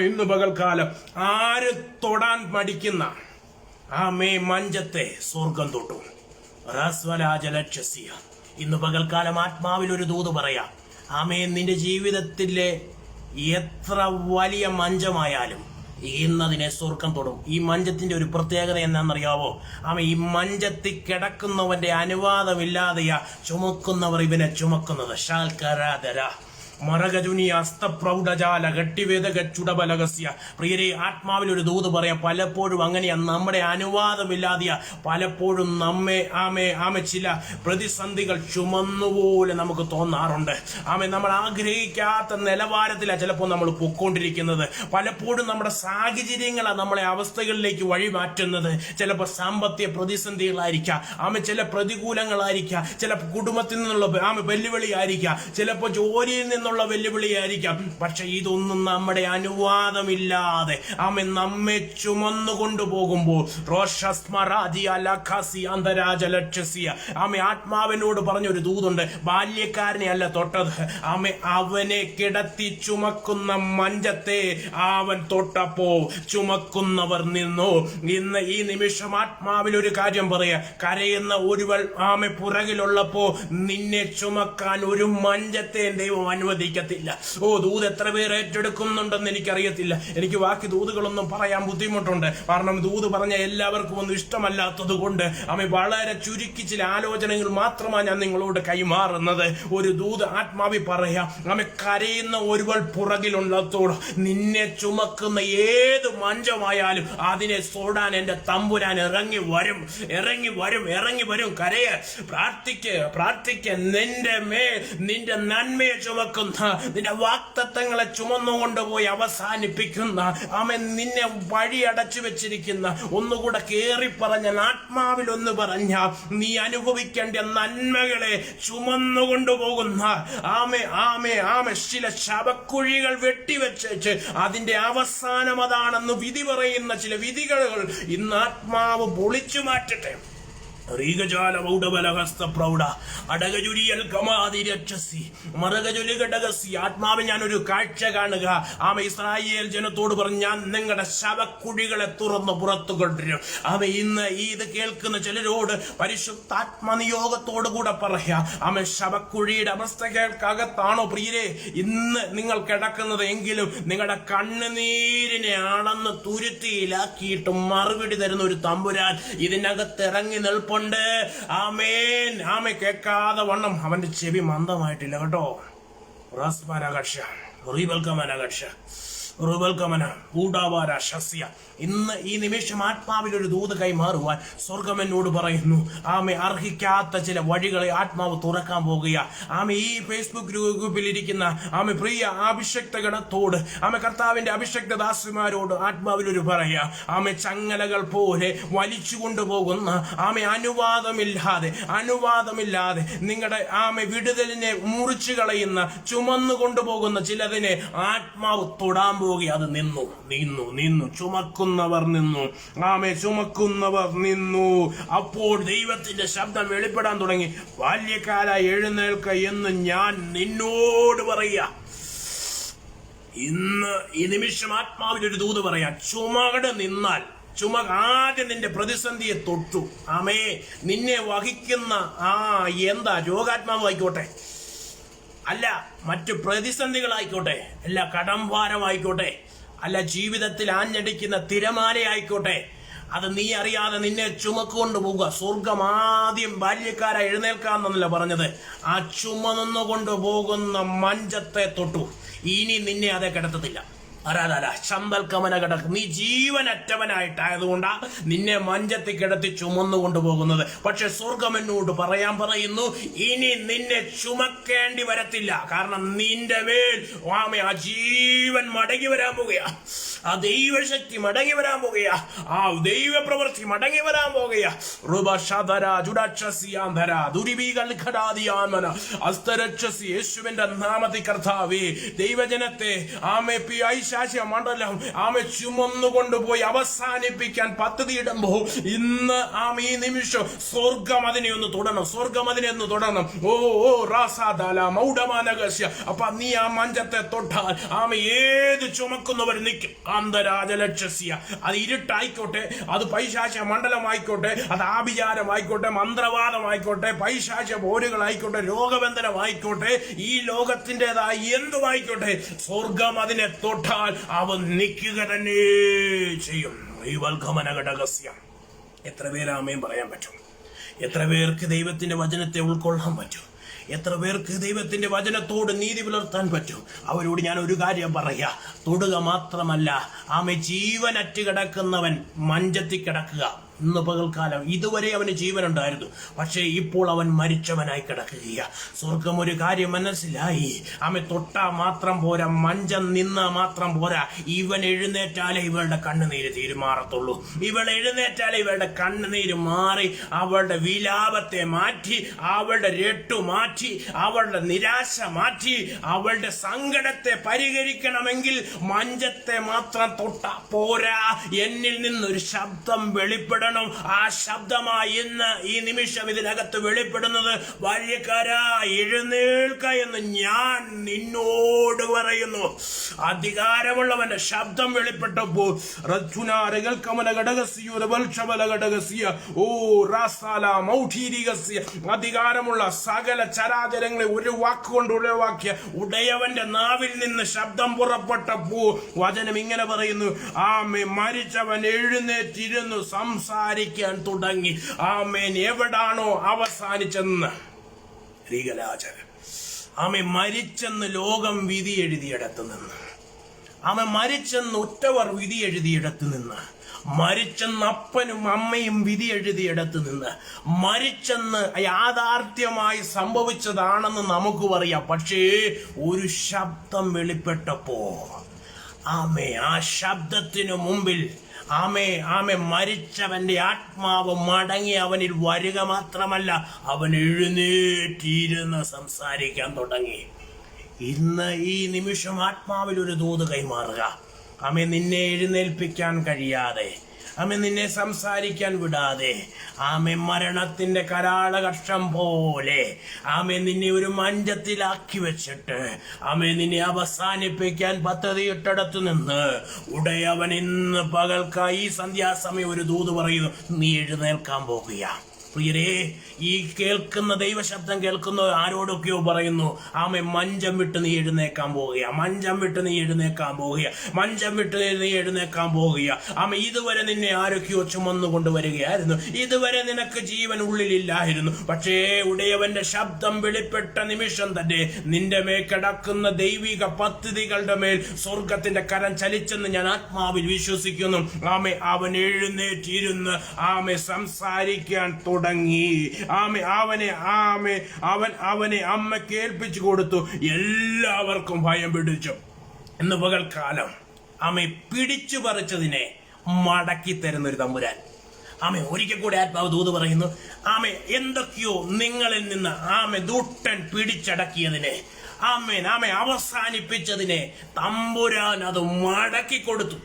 ഇന്ന് പകൽക്കാലം ആര് തൊടാൻ മടിക്കുന്ന മഞ്ചത്തെ സ്വർഗം തൊട്ടു. ഇന്ന് പകൽക്കാലം ആത്മാവിലൊരു ദൂത് പറയാം. നിന്റെ ജീവിതത്തിലെ എത്ര വലിയ മഞ്ചമായാലും ഇന്നതിനെ സ്വർഗം തൊടും. ഈ മഞ്ചത്തിന്റെ ഒരു പ്രത്യേകത എന്താണെന്നറിയാവോ? ഈ മഞ്ചത്തിൽ കിടക്കുന്നവന്റെ അനുവാദമില്ലാതെയാ ചുമക്കുന്നവർ ഇവനെ ചുമക്കുന്നത്. പ്രിയരെ, ആത്മാവിലൊരു ദൂത് പറയാം. പലപ്പോഴും അങ്ങനെയാ, നമ്മുടെ അനുവാദമില്ലാതെയാ പലപ്പോഴും നമ്മെ ചില പ്രതിസന്ധികൾ ചുമന്നുപോലെ നമുക്ക് തോന്നാറുണ്ട്. നമ്മൾ ആഗ്രഹിക്കാത്ത നിലവാരത്തിലാണ് ചിലപ്പോൾ നമ്മൾ പൊക്കോണ്ടിരിക്കുന്നത്. പലപ്പോഴും നമ്മുടെ സാഹചര്യങ്ങളാണ് നമ്മളെ അവസ്ഥകളിലേക്ക് വഴി മാറ്റുന്നത്. ചിലപ്പോൾ സാമ്പത്തിക പ്രതിസന്ധികളായിരിക്കാം, ചില പ്രതികൂലങ്ങളായിരിക്കാം, ചില കുടുംബത്തിൽ നിന്നുള്ള വെല്ലുവിളിയായിരിക്കാം, ചിലപ്പോൾ ജോലിയിൽ നിന്നുള്ള വെല്ലുവിളിയായിരിക്കാം. പക്ഷെ ഇതൊന്നും നമ്മുടെ അനുവാദമില്ലാതെ നമ്മെ ചുമന്നു കൊണ്ടുപോകുമ്പോൾ ആത്മാവിനോട് പറഞ്ഞൊരു ദൂതുണ്ട്. ബാല്യക്കാരനെ അല്ല തൊട്ടത്, അവനെ കിടത്തി ചുമക്കുന്ന മഞ്ചത്തെ അവൻ തൊട്ടപ്പോ ചുമക്കുന്നവർ നിന്നു. ഇന്ന് ഈ നിമിഷം ആത്മാവിൽ ഒരു കാര്യം പറയാ, കരയുന്ന ഒരുവൾ പുറകിലുള്ളപ്പോ നിന്നെ ചുമക്കാൻ ഒരു മഞ്ചത്തെ ദൈവം അനുവദിച്ചു. അനുവദിക്കത്തില്ല. ദൂത് എത്ര പേർ ഏറ്റെടുക്കുന്നുണ്ടെന്ന് എനിക്കറിയത്തില്ല. എനിക്ക് ബാക്കി ദൂതുകളൊന്നും പറയാൻ ബുദ്ധിമുട്ടുണ്ട്. കാരണം ദൂത് പറഞ്ഞ എല്ലാവർക്കും ഒന്നും ഇഷ്ടമല്ലാത്തത് കൊണ്ട് വളരെ ചുരുക്കി ചില ആലോചനകൾ മാത്രമാണ് ഞാൻ നിങ്ങളോട് കൈമാറുന്നത്. ഒരു ദൂത് ആത്മാവി പറയാം. കരയുന്ന ഒരുവൾ പുറകിലുള്ളത്തോട് നിന്നെ ചുമക്കുന്ന ഏത് മഞ്ചമായാലും അതിനെ സോടാൻ എന്റെ തമ്പുരാൻ ഇറങ്ങി വരും. കരയെ പ്രാർത്ഥിക്ക്. നിന്റെ നന്മയെ ചുമക്കുന്ന, നിന്റെ വാക്തത്വങ്ങളെ ചുമന്നുകൊണ്ടുപോയി അവസാനിപ്പിക്കുന്ന, നിന്നെ വഴി അടച്ചു വെച്ചിരിക്കുന്ന, ഒന്നുകൂടെ കേറി പറഞ്ഞ ആത്മാവിൽ ഒന്ന് പറഞ്ഞ നീ അനുഭവിക്കേണ്ട നന്മകളെ ചുമന്നുകൊണ്ടുപോകുന്ന ചില ശവക്കുഴികൾ വെട്ടിവെച്ച് അതിന്റെ അവസാനം അതാണെന്ന് വിധി പറയുന്ന ചില വിധികൾ ഇന്ന് ആത്മാവ് പൊളിച്ചു മാറ്റട്ടെ. ആത്മാവ് ഞാനൊരു കാഴ്ച കാണുക. ഇസ്രായേൽ ജനത്തോട് പറഞ്ഞു, ഞാൻ നിങ്ങളുടെ ശവക്കുഴികളെ തുറന്ന് പുറത്തു കൊണ്ടുവരും. ഇന്ന് ഇത് കേൾക്കുന്ന ചിലരോട് പരിശുദ്ധാത്മനിയോഗത്തോടു കൂടെ പറയാ, ശവക്കുഴിയുടെ അവസ്ഥകൾക്കകത്താണോ പ്രിയരെ ഇന്ന് നിങ്ങൾ കിടക്കുന്നത് എങ്കിലും നിങ്ങളുടെ കണ്ണുനീരിനെ അളന്ന് തുരുത്തിയിലാക്കിയിട്ട് മറുപടി തരുന്ന ഒരു തമ്പുരാൻ ഇതിനകത്ത് ഇറങ്ങി നിൽപ്പുണ്ട്. ആമേൻ. കേൾക്കാതെ വണ്ണം അവന്റെ ചെവി മന്ദമായിട്ടില്ല കേട്ടോ. ഇന്ന് ഈ നിമിഷം ആത്മാവിൽ ഒരു ദൂത് കൈമാറുവാൻ സ്വർഗം എന്നോട് പറയുന്നു. അർഹിക്കാത്ത ചില വഴികളെ ആത്മാവ് തുറക്കാൻ പോകുക. ഈ ഫേസ്ബുക്ക് ഗ്രൂപ്പിൽ ഇരിക്കുന്ന പ്രിയ അഭിഷക്ത ഗണത്തോട് കർത്താവിന്റെ അഭിഷക്ത ദാസിമാരോട് ആത്മാവിലൊരു പറയാ. ചങ്ങലകൾ പോലെ വലിച്ചു കൊണ്ടുപോകുന്ന അനുവാദമില്ലാതെ നിങ്ങളുടെ വിടുതലിനെ മുറിച്ചു കളയുന്ന, ചുമന്നു കൊണ്ടുപോകുന്ന ചിലതിനെ ആത്മാവ് തൊടാൻ പോകുക. അത് നിന്നു. ചുമക്കുന്നവർ നിന്നു. അപ്പോൾ ദൈവത്തിന്റെ ശബ്ദം വെളിപ്പെടാൻ തുടങ്ങി. ബാല്യക്കാല എഴുന്നേൽക്ക എന്ന് ഞാൻ നിന്നോട് പറയാ. ഇന്ന് ഈ നിമിഷം ആത്മാവിലൊരു ദൂത് പറയാ. ചുമകട് നിന്നാൽ ആദ്യം നിന്റെ പ്രതിസന്ധിയെ തൊട്ടു. നിന്നെ വഹിക്കുന്ന എന്താ രോഗാത്മാവ് ആയിക്കോട്ടെ, അല്ല മറ്റു പ്രതിസന്ധികളായിക്കോട്ടെ, അല്ല കടംഭാരമായിക്കോട്ടെ, അല്ല ജീവിതത്തിൽ ആഞ്ഞടിക്കുന്ന തിരമാലയായിക്കോട്ടെ, അത് നീ അറിയാതെ നിന്നെ ചുമക്കൊണ്ടു പോവുക. സ്വർഗം ആദ്യം ബാല്യക്കാരെ എഴുന്നേൽക്കാന്നല്ല പറഞ്ഞത്, ചുമന്നു കൊണ്ടുപോകുന്ന മഞ്ചത്തെ തൊട്ടു. ഇനി നിന്നെ അതെ കിടത്തത്തില്ല. നീ ജീവനറ്റവനായിട്ടായതുകൊണ്ടാ നിന്നെ മഞ്ചത്തിൽ കിടത്തി ചുമന്നു കൊണ്ടുപോകുന്നത്. പക്ഷെ സ്വർഗം എന്നോട് പറയുന്നു, ഇനി നിന്നെ ചുമക്കേണ്ടി വരത്തില്ല. കാരണം നിന്റെ മേൽ ആ ജീവൻ മടങ്ങി വരാൻ പോകുക, ആ ദൈവശക്തി മടങ്ങി വരാൻ പോകുക, ആ ദൈവപ്രവൃത്തി മടങ്ങി വരാൻ പോകുക. യേശുവിന്റെ നാമത്തിൽ കർത്താവേ, ദൈവജനത്തെ മണ്ഡലം ചുമന്നു കൊണ്ടുപോയി അവസാനിപ്പിക്കാൻ പദ്ധതിയിടുമ്പോൾ ഇന്ന് ഈ നിമിഷം സ്വർഗം അതിനെ ഒന്ന് തുടരണം. അപ്പൊ നീ ആ മഞ്ചത്തെ തൊട്ടാൽ ഏത് ചുമക്കുന്നവർ നിൽക്കും. അന്തരാജലക്ഷ്യ, അത് ഇരുട്ടായിക്കോട്ടെ, അത് പൈശാച മണ്ഡലമായിക്കോട്ടെ, അത് ആഭിചാരമായിക്കോട്ടെ, മന്ത്രവാദമായിക്കോട്ടെ, പൈശാച പോരുകളായിക്കോട്ടെ, രോഗബന്ധനമായിക്കോട്ടെ, ഈ ലോകത്തിൻ്റെതായി എന്തുമായിക്കോട്ടെ, സ്വർഗം അതിനെ തൊട്ടാൽ അവൻ നിൽക്കുക തന്നെ ചെയ്യും. എത്ര പേര് ആമേൻ പറയാൻ പറ്റും? എത്ര പേർക്ക് ദൈവത്തിന്റെ വചനത്തെ ഉൾക്കൊള്ളാൻ പറ്റും? എത്ര പേർക്ക് ദൈവത്തിന്റെ വചനത്തോട് നീതി പുലർത്താൻ പറ്റും? അവരോട് ഞാൻ ഒരു കാര്യം പറയാ, തൊടുക മാത്രമല്ല, ജീവനറ്റ് കിടക്കുന്നവൻ മഞ്ചത്തിൽ കിടക്കുക. ഇന്ന് പകൽക്കാലം ഇതുവരെ അവന് ജീവനുണ്ടായിരുന്നു, പക്ഷേ ഇപ്പോൾ അവൻ മരിച്ചവനായി കിടക്കുകയാ. സ്വർഗം ഒരു കാര്യം മനസ്സിലായി, തൊട്ടാ മാത്രം പോരാ, മഞ്ചം നിന്നാ മാത്രം പോരാ, ഇവൻ എഴുന്നേറ്റാലേ ഇവളുടെ കണ്ണുനീര് തീരുമാറത്തുള്ളൂ. ഇവൾ എഴുന്നേറ്റാലേ ഇവളുടെ കണ്ണുനീര് മാറി അവളുടെ വിലാപത്തെ മാറ്റി, അവളുടെ രട്ടു മാറ്റി, അവളുടെ നിരാശ മാറ്റി, അവളുടെ സങ്കടത്തെ പരിഹരിക്കണമെങ്കിൽ മഞ്ചത്തെ മാത്രം തൊട്ടാ പോരാ. എന്നിൽ നിന്നൊരു ശബ്ദം വെളിപ്പെടണം. കേൾക്കണം. ആ ശബ്ദമായി ഇന്ന് ഈ നിമിഷം ഇതിനകത്ത് വെളിപ്പെടുന്നത്, ബാല്യക്കാരാ എഴുന്നേൽക്ക എന്ന് ഞാൻ നിന്നോട് പറയുന്നു. അധികാരമുള്ളവന്റെ ശബ്ദം വെളിപ്പെട്ടപ്പോൾ അധികാരമുള്ള സകല ചരാചരങ്ങളെ ഒരു വാക്കുകൊണ്ട് ഉളവാക്കിയ ഉടയവന്റെ നാവിൽ നിന്ന് ശബ്ദം പുറപ്പെട്ടപ്പോ വചനം ഇങ്ങനെ പറയുന്നു, ആമേൻ, മരിച്ചവൻ എഴുന്നേറ്റിരുന്നു സംസാരിക്കാൻ തുടങ്ങി. ആമേൻ, എവിടാണോ അവസാനിച്ചെന്ന് ആമേൻ, മരിച്ചെന്ന് ലോകം വിധി എഴുതിയിടത്ത് നിന്ന്, ആമേൻ, മരിച്ചെന്ന് ഉറ്റവർ വിധി എഴുതിയിടത്ത് നിന്ന്, മരിച്ചെന്ന് അപ്പനും അമ്മയും വിധി എഴുതിയിടത്ത് നിന്ന്, മരിച്ചെന്ന് യാഥാർത്ഥ്യമായി സംഭവിച്ചതാണെന്ന് നമുക്ക് പറയാം. പക്ഷേ ഒരു ശബ്ദം വെളിപ്പെട്ടപ്പോ ആമേ, ആ ശബ്ദത്തിനു മുമ്പിൽ ആമേ മരിച്ചവന്റെ ആത്മാവ് മടങ്ങി അവനിൽ വരിക മാത്രമല്ല, അവൻ എഴുന്നേറ്റിരുന്ന് സംസാരിക്കാൻ തുടങ്ങി. ഇന്ന് ഈ നിമിഷം ആത്മാവിൽ ഒരു ദൂത് കൈമാറുക. ആമേ, നിന്നെ എഴുന്നേൽപ്പിക്കാൻ കഴിയാതെ, ആമേ, നിന്നെ സംസാരിക്കാൻ വിടാതെ, ആമേ, മരണത്തിന്റെ കരാളകർഷം പോലെ ആമേ നിന്നെ ഒരു മഞ്ചത്തിലാക്കി വെച്ചിട്ട് ആമേ നിന്നെ അവസാനിപ്പിക്കാൻ പദ്ധതിയിട്ടടത്തു നിന്ന് ഉടയവൻ ഇന്ന് പകൽക്കായി സന്ധ്യാസമയം ഒരു ദൂത് പറയുന്നു, നീ എഴുന്നേൽക്കാൻ പോകുക. പ്രിയരേ, ഈ കേൾക്കുന്ന ദൈവശബ്ദം കേൾക്കുന്ന ആരോടൊക്കെയോ പറയുന്നു, ആമേ, മഞ്ചം വിട്ട് നീ എഴുന്നേക്കാൻ പോവുക, മഞ്ചം വിട്ട് നീ എഴുന്നേക്കാൻ പോവുക, മഞ്ചം വിട്ട് നീ എഴുന്നേക്കാൻ പോവുക. ആമേ, ഇതുവരെ നിന്നെ ആരൊക്കെയോ ചുമന്നു വരികയായിരുന്നു, ഇതുവരെ നിനക്ക് ജീവൻ ഉള്ളിലില്ലായിരുന്നു. പക്ഷേ ഉടയവന്റെ ശബ്ദം വെളിപ്പെട്ട നിമിഷം തന്നെ നിന്റെ മേൽ കിടക്കുന്ന ദൈവിക പദ്ധതികളുടെ മേൽ സ്വർഗത്തിന്റെ കരം ചലിച്ചെന്ന് ഞാൻ ആത്മാവിൽ വിശ്വസിക്കുന്നു. ആമേ, അവൻ എഴുന്നേറ്റിരുന്ന് ആമേ സംസാരിക്കാൻ തുടങ്ങി. ആമേ, അവനെ അമ്മയ്ക്ക് ഏൽപ്പിച്ചു കൊടുത്തു. എല്ലാവർക്കും ഭയം പിടിച്ചു. ഇന്ന് പകൽക്കാലം ആമേ പിടിച്ചു പറിച്ചതിനെ മടക്കി തരുന്നൊരു തമ്പുരാൻ. ആമേ, ഒരിക്കൽ കൂടെ ആത്മാവ് ദൂത് പറയുന്നു, ആമേ, എന്തൊക്കെയോ നിങ്ങളിൽ നിന്ന് ആമേ ദുഷ്ടൻ പിടിച്ചടക്കിയതിനെ, ആമേൻ, ആമേ, അവസാനിപ്പിച്ചതിനെ തമ്പുരാൻ അത് മടക്കി കൊടുത്തു.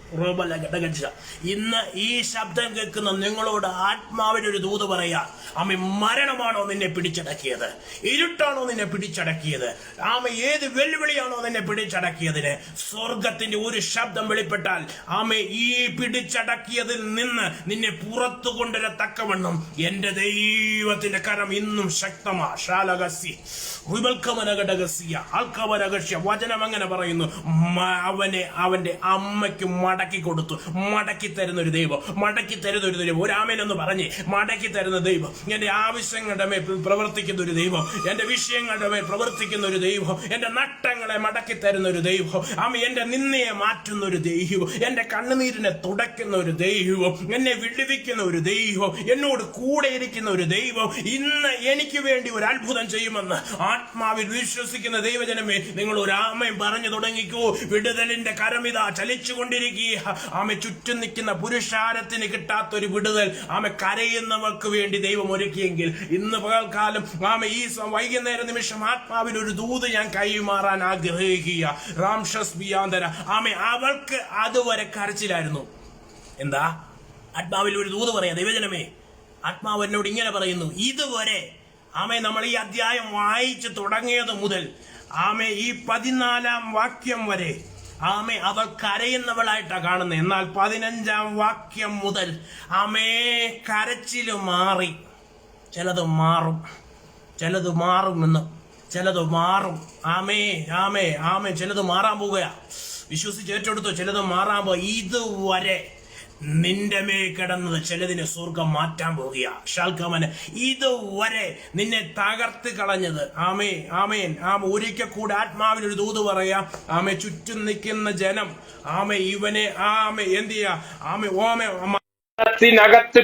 ഇന്ന് ഈ ശബ്ദം കേൾക്കുന്ന നിങ്ങളോട് ആത്മാവിനൊരു ദൂത് പറയാ. ആമേ, മരണമാണോ നിന്നെ പിടിച്ചടക്കിയത്? ഇരുട്ടാണോ നിന്നെ പിടിച്ചടക്കിയത്? ആമേ, ഏത് വെല്ലുവിളിയാണോ നിന്നെ പിടിച്ചടക്കിയതിന് സ്വർഗത്തിന്റെ ഒരു ശബ്ദം വെളിപ്പെട്ടാൽ ആമേ, ഈ പിടിച്ചടക്കിയതിൽ നിന്ന് നിന്നെ പുറത്തു കൊണ്ടുവരത്തക്കവണ്ണം എന്റെ ദൈവത്തിന്റെ കരം ഇന്നും ശക്തമാ. വചനം അങ്ങനെ പറയുന്നു, അവന്റെ അമ്മയ്ക്ക് മടക്കി കൊടുത്തു. മടക്കി തരുന്ന ഒരു ദൈവം, മടക്കി തരുന്ന ഒരു ദൈവം. ഒരു ആമേനെന്ന് പറഞ്ഞ് മടക്കി തരുന്ന ദൈവം, എന്റെ ആവശ്യങ്ങളുടെ മേൽ പ്രവർത്തിക്കുന്ന ഒരു ദൈവം, എന്റെ വിഷയങ്ങളുടെ മേൽ പ്രവർത്തിക്കുന്ന ഒരു ദൈവം, എന്റെ നട്ടങ്ങളെ മടക്കി തരുന്ന ഒരു ദൈവം, ആമേ, എന്റെ നിന്നയെ മാറ്റുന്ന ഒരു ദൈവം, എന്റെ കണ്ണുനീരിനെ തുടയ്ക്കുന്ന ഒരു ദൈവം, എന്നെ വിടുവിക്കുന്ന ഒരു ദൈവം, എന്നോട് കൂടെ ഇരിക്കുന്ന ഒരു ദൈവം ഇന്ന് എനിക്ക് വേണ്ടി ഒരു അത്ഭുതം ചെയ്യുമെന്ന് ആത്മാവിൽ വിശ്വസിക്കുന്ന ദൈവജനമേ, നിങ്ങൾ ഒരു ആമയും പറഞ്ഞു തുടങ്ങിക്കോ. വിടുതലിന്റെ കരമിതാ ചലിച്ചുകൊണ്ടിരിക്കുക. ആമെ, ചുറ്റും നിൽക്കുന്ന പുരുഷാരത്തിന് കിട്ടാത്തൊരു വിടുതൽ ആമെ കരയുന്നവർക്ക് വേണ്ടി ദൈവം ഒരുക്കിയെങ്കിൽ ഇന്ന് പകൽക്കാലം ആമെ ഈ വൈകുന്നേര നിമിഷം ആത്മാവിൽ ഒരു ദൂത് ഞാൻ കൈമാറാൻ ആഗ്രഹിക്കുക. റാംഷസ് ബിയാന്തര ആമെ, അവൾക്ക് അതുവരെ കരച്ചിലായിരുന്നു. എന്താ ആത്മാവിൽ ഒരു ദൂത് പറയാ ദൈവജനമേ? ആത്മാവ് എന്നോട് ഇങ്ങനെ പറയുന്നു, ഇതുവരെ ആമേ നമ്മൾ ഈ അധ്യായം വായിച്ചു തുടങ്ങിയത് മുതൽ ആമേ ഈ 14-ാം വാക്യം വരെ ആമേ അവൾ കരയുന്നവളായിട്ടാണ് കാണുന്നത്. എന്നാൽ 15-ാം വാക്യം മുതൽ ആമേ കരച്ചില് മാറി. ചിലത് മാറും, ചിലത് മാറുമെന്ന്, ചിലത് മാറും. ആമേ ആമേ ആമേ ചിലത് മാറാൻ പോവുക. വിശ്വസിച്ച് ഏറ്റെടുത്തു, ചിലത് മാറാൻ പോവുക. ഇതുവരെ നിന്റെ മേൽ കിടന്നത് ചിലതിനെ സ്വർഗം മാറ്റാൻ പോകുക. ഷാൽക്കമന് ഇതുവരെ നിന്നെ തകർത്ത് കളഞ്ഞത് ആമേ ആമേൻ ഒരിക്കൽ കൂടെ ആത്മാവിനൊരു ദൂത് പറയാം. ആമേ, ചുറ്റും നിൽക്കുന്ന ജനം ആമേ ഇവനെ ആമേ എന്ത് ചെയ്യാ ആമേ ഓമേ ത്തിനകത്ത്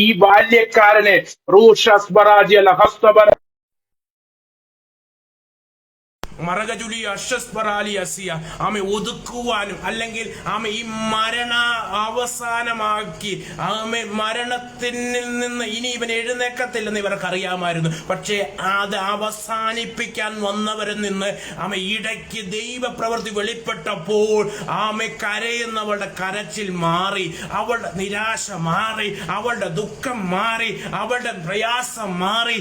ഈ ബാല്യക്കാരനെ മറകജുലി അഷസ്പറാലി അസിയ ഒതുക്കുവാനും അല്ലെങ്കിൽ ഈ മരണ അവസാനമാക്കി മരണത്തിൽ നിന്ന് ഇനി ഇവൻ എഴുന്നേക്കത്തില്ലെന്ന് ഇവർക്ക് അറിയാമായിരുന്നു. പക്ഷേ അത് അവസാനിപ്പിക്കാൻ വന്നവരിൽ നിന്ന് ഇടയ്ക്ക് ദൈവപ്രവൃത്തി വെളിപ്പെട്ടപ്പോൾ കരയുന്നവളുടെ കരച്ചിൽ മാറി, അവളുടെ നിരാശ മാറി, അവളുടെ ദുഃഖം മാറി, അവളുടെ പ്രയാസം മാറി,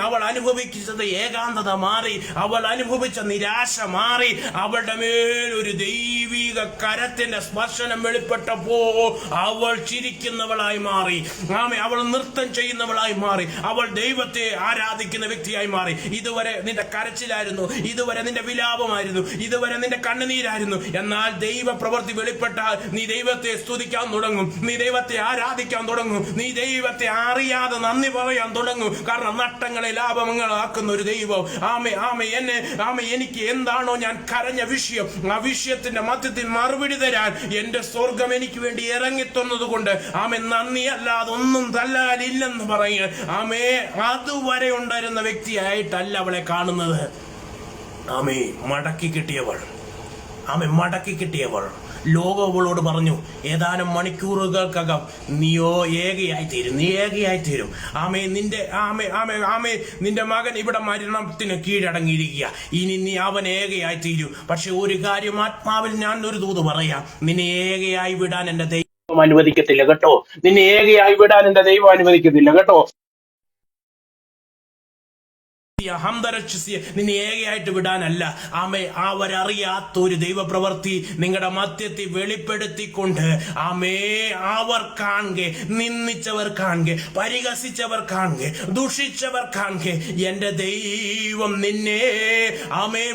അവൾ അനുഭവിച്ചത് ഏകാന്തത മാറി, അവൾ അനുഭവിച്ച നിരാശ മാറി, അവളുടെ മേൽ ഒരു ദൈവിക കരത്തിന്റെ സ്പർശനം വെളിപ്പെട്ടപ്പോൾ അവൾ ചിരിക്കുന്നവളായി മാറി, അവൾ നൃത്തം ചെയ്യുന്നവളായി മാറി, അവൾ ദൈവത്തെ ആരാധിക്കുന്ന വ്യക്തിയായി മാറി. ഇതുവരെ നിന്റെ കരച്ചിലായിരുന്നു, ഇതുവരെ നിന്റെ വിലാപമായിരുന്നു, ഇതുവരെ നിന്റെ കണ്ണുനീരായിരുന്നു. എന്നാൽ ദൈവ പ്രവൃത്തി വെളിപ്പെട്ടാൽ നീ ദൈവത്തെ സ്തുതിക്കാൻ തുടങ്ങും, നീ ദൈവത്തെ ആരാധിക്കാൻ തുടങ്ങും, നീ ദൈവത്തെ അറിയാതെ നന്ദി പറയാൻ തുടങ്ങും. കാരണം നഷ്ടങ്ങളെ ലാഭങ്ങളാക്കുന്ന ഒരു ദൈവം എനിക്ക് എന്താണോ ഞാൻ കരഞ്ഞ വിഷയം, ആ വിഷയത്തിന്റെ മധ്യത്തിൽ മറുപടി തരാൻ എന്റെ സ്വർഗം എനിക്ക് വേണ്ടി ഇറങ്ങിത്തന്നത് കൊണ്ട് നന്ദി അല്ലാതെ ഒന്നും തല്ലാലില്ലെന്ന് പറയുക. അതുവരെ ഉണ്ടായിരുന്ന വ്യക്തിയായിട്ടല്ല അവളെ കാണുന്നത്. മടക്കി കിട്ടിയവൾ ലോകം അവളോട് പറഞ്ഞു, ഏതാനും മണിക്കൂറുകൾക്കകം നീയോ ഏകയായിത്തീരും. നിന്റെ മകൻ ഇവിടെ മരണത്തിന് കീഴടങ്ങിയിരിക്കുക, ഇനി നീ അവൻ ഏകയായിത്തീരും. പക്ഷെ ഒരു കാര്യം ആത്മാവിൽ ഞാൻ ഒരു ദൂത് പറയാം, നിന്നെ ഏകയായി വിടാൻ എന്റെ ദൈവം അനുവദിക്കത്തില്ല കേട്ടോ. നിന്നെ ഏകയായിട്ട് വിടാനല്ല. അവരറിയാത്ത ഒരു ദൈവപ്രവൃത്തി നിങ്ങളുടെ മധ്യത്തിൽ വെളിപ്പെടുത്തിക്കൊണ്ട് അവർ കാണുക, നിന്ദിച്ചവർ കാണുക, പരിഹസിച്ചവർ കാണുക, ദുഷിച്ചവർ കാണുക, എന്റെ ദൈവം നിന്നെ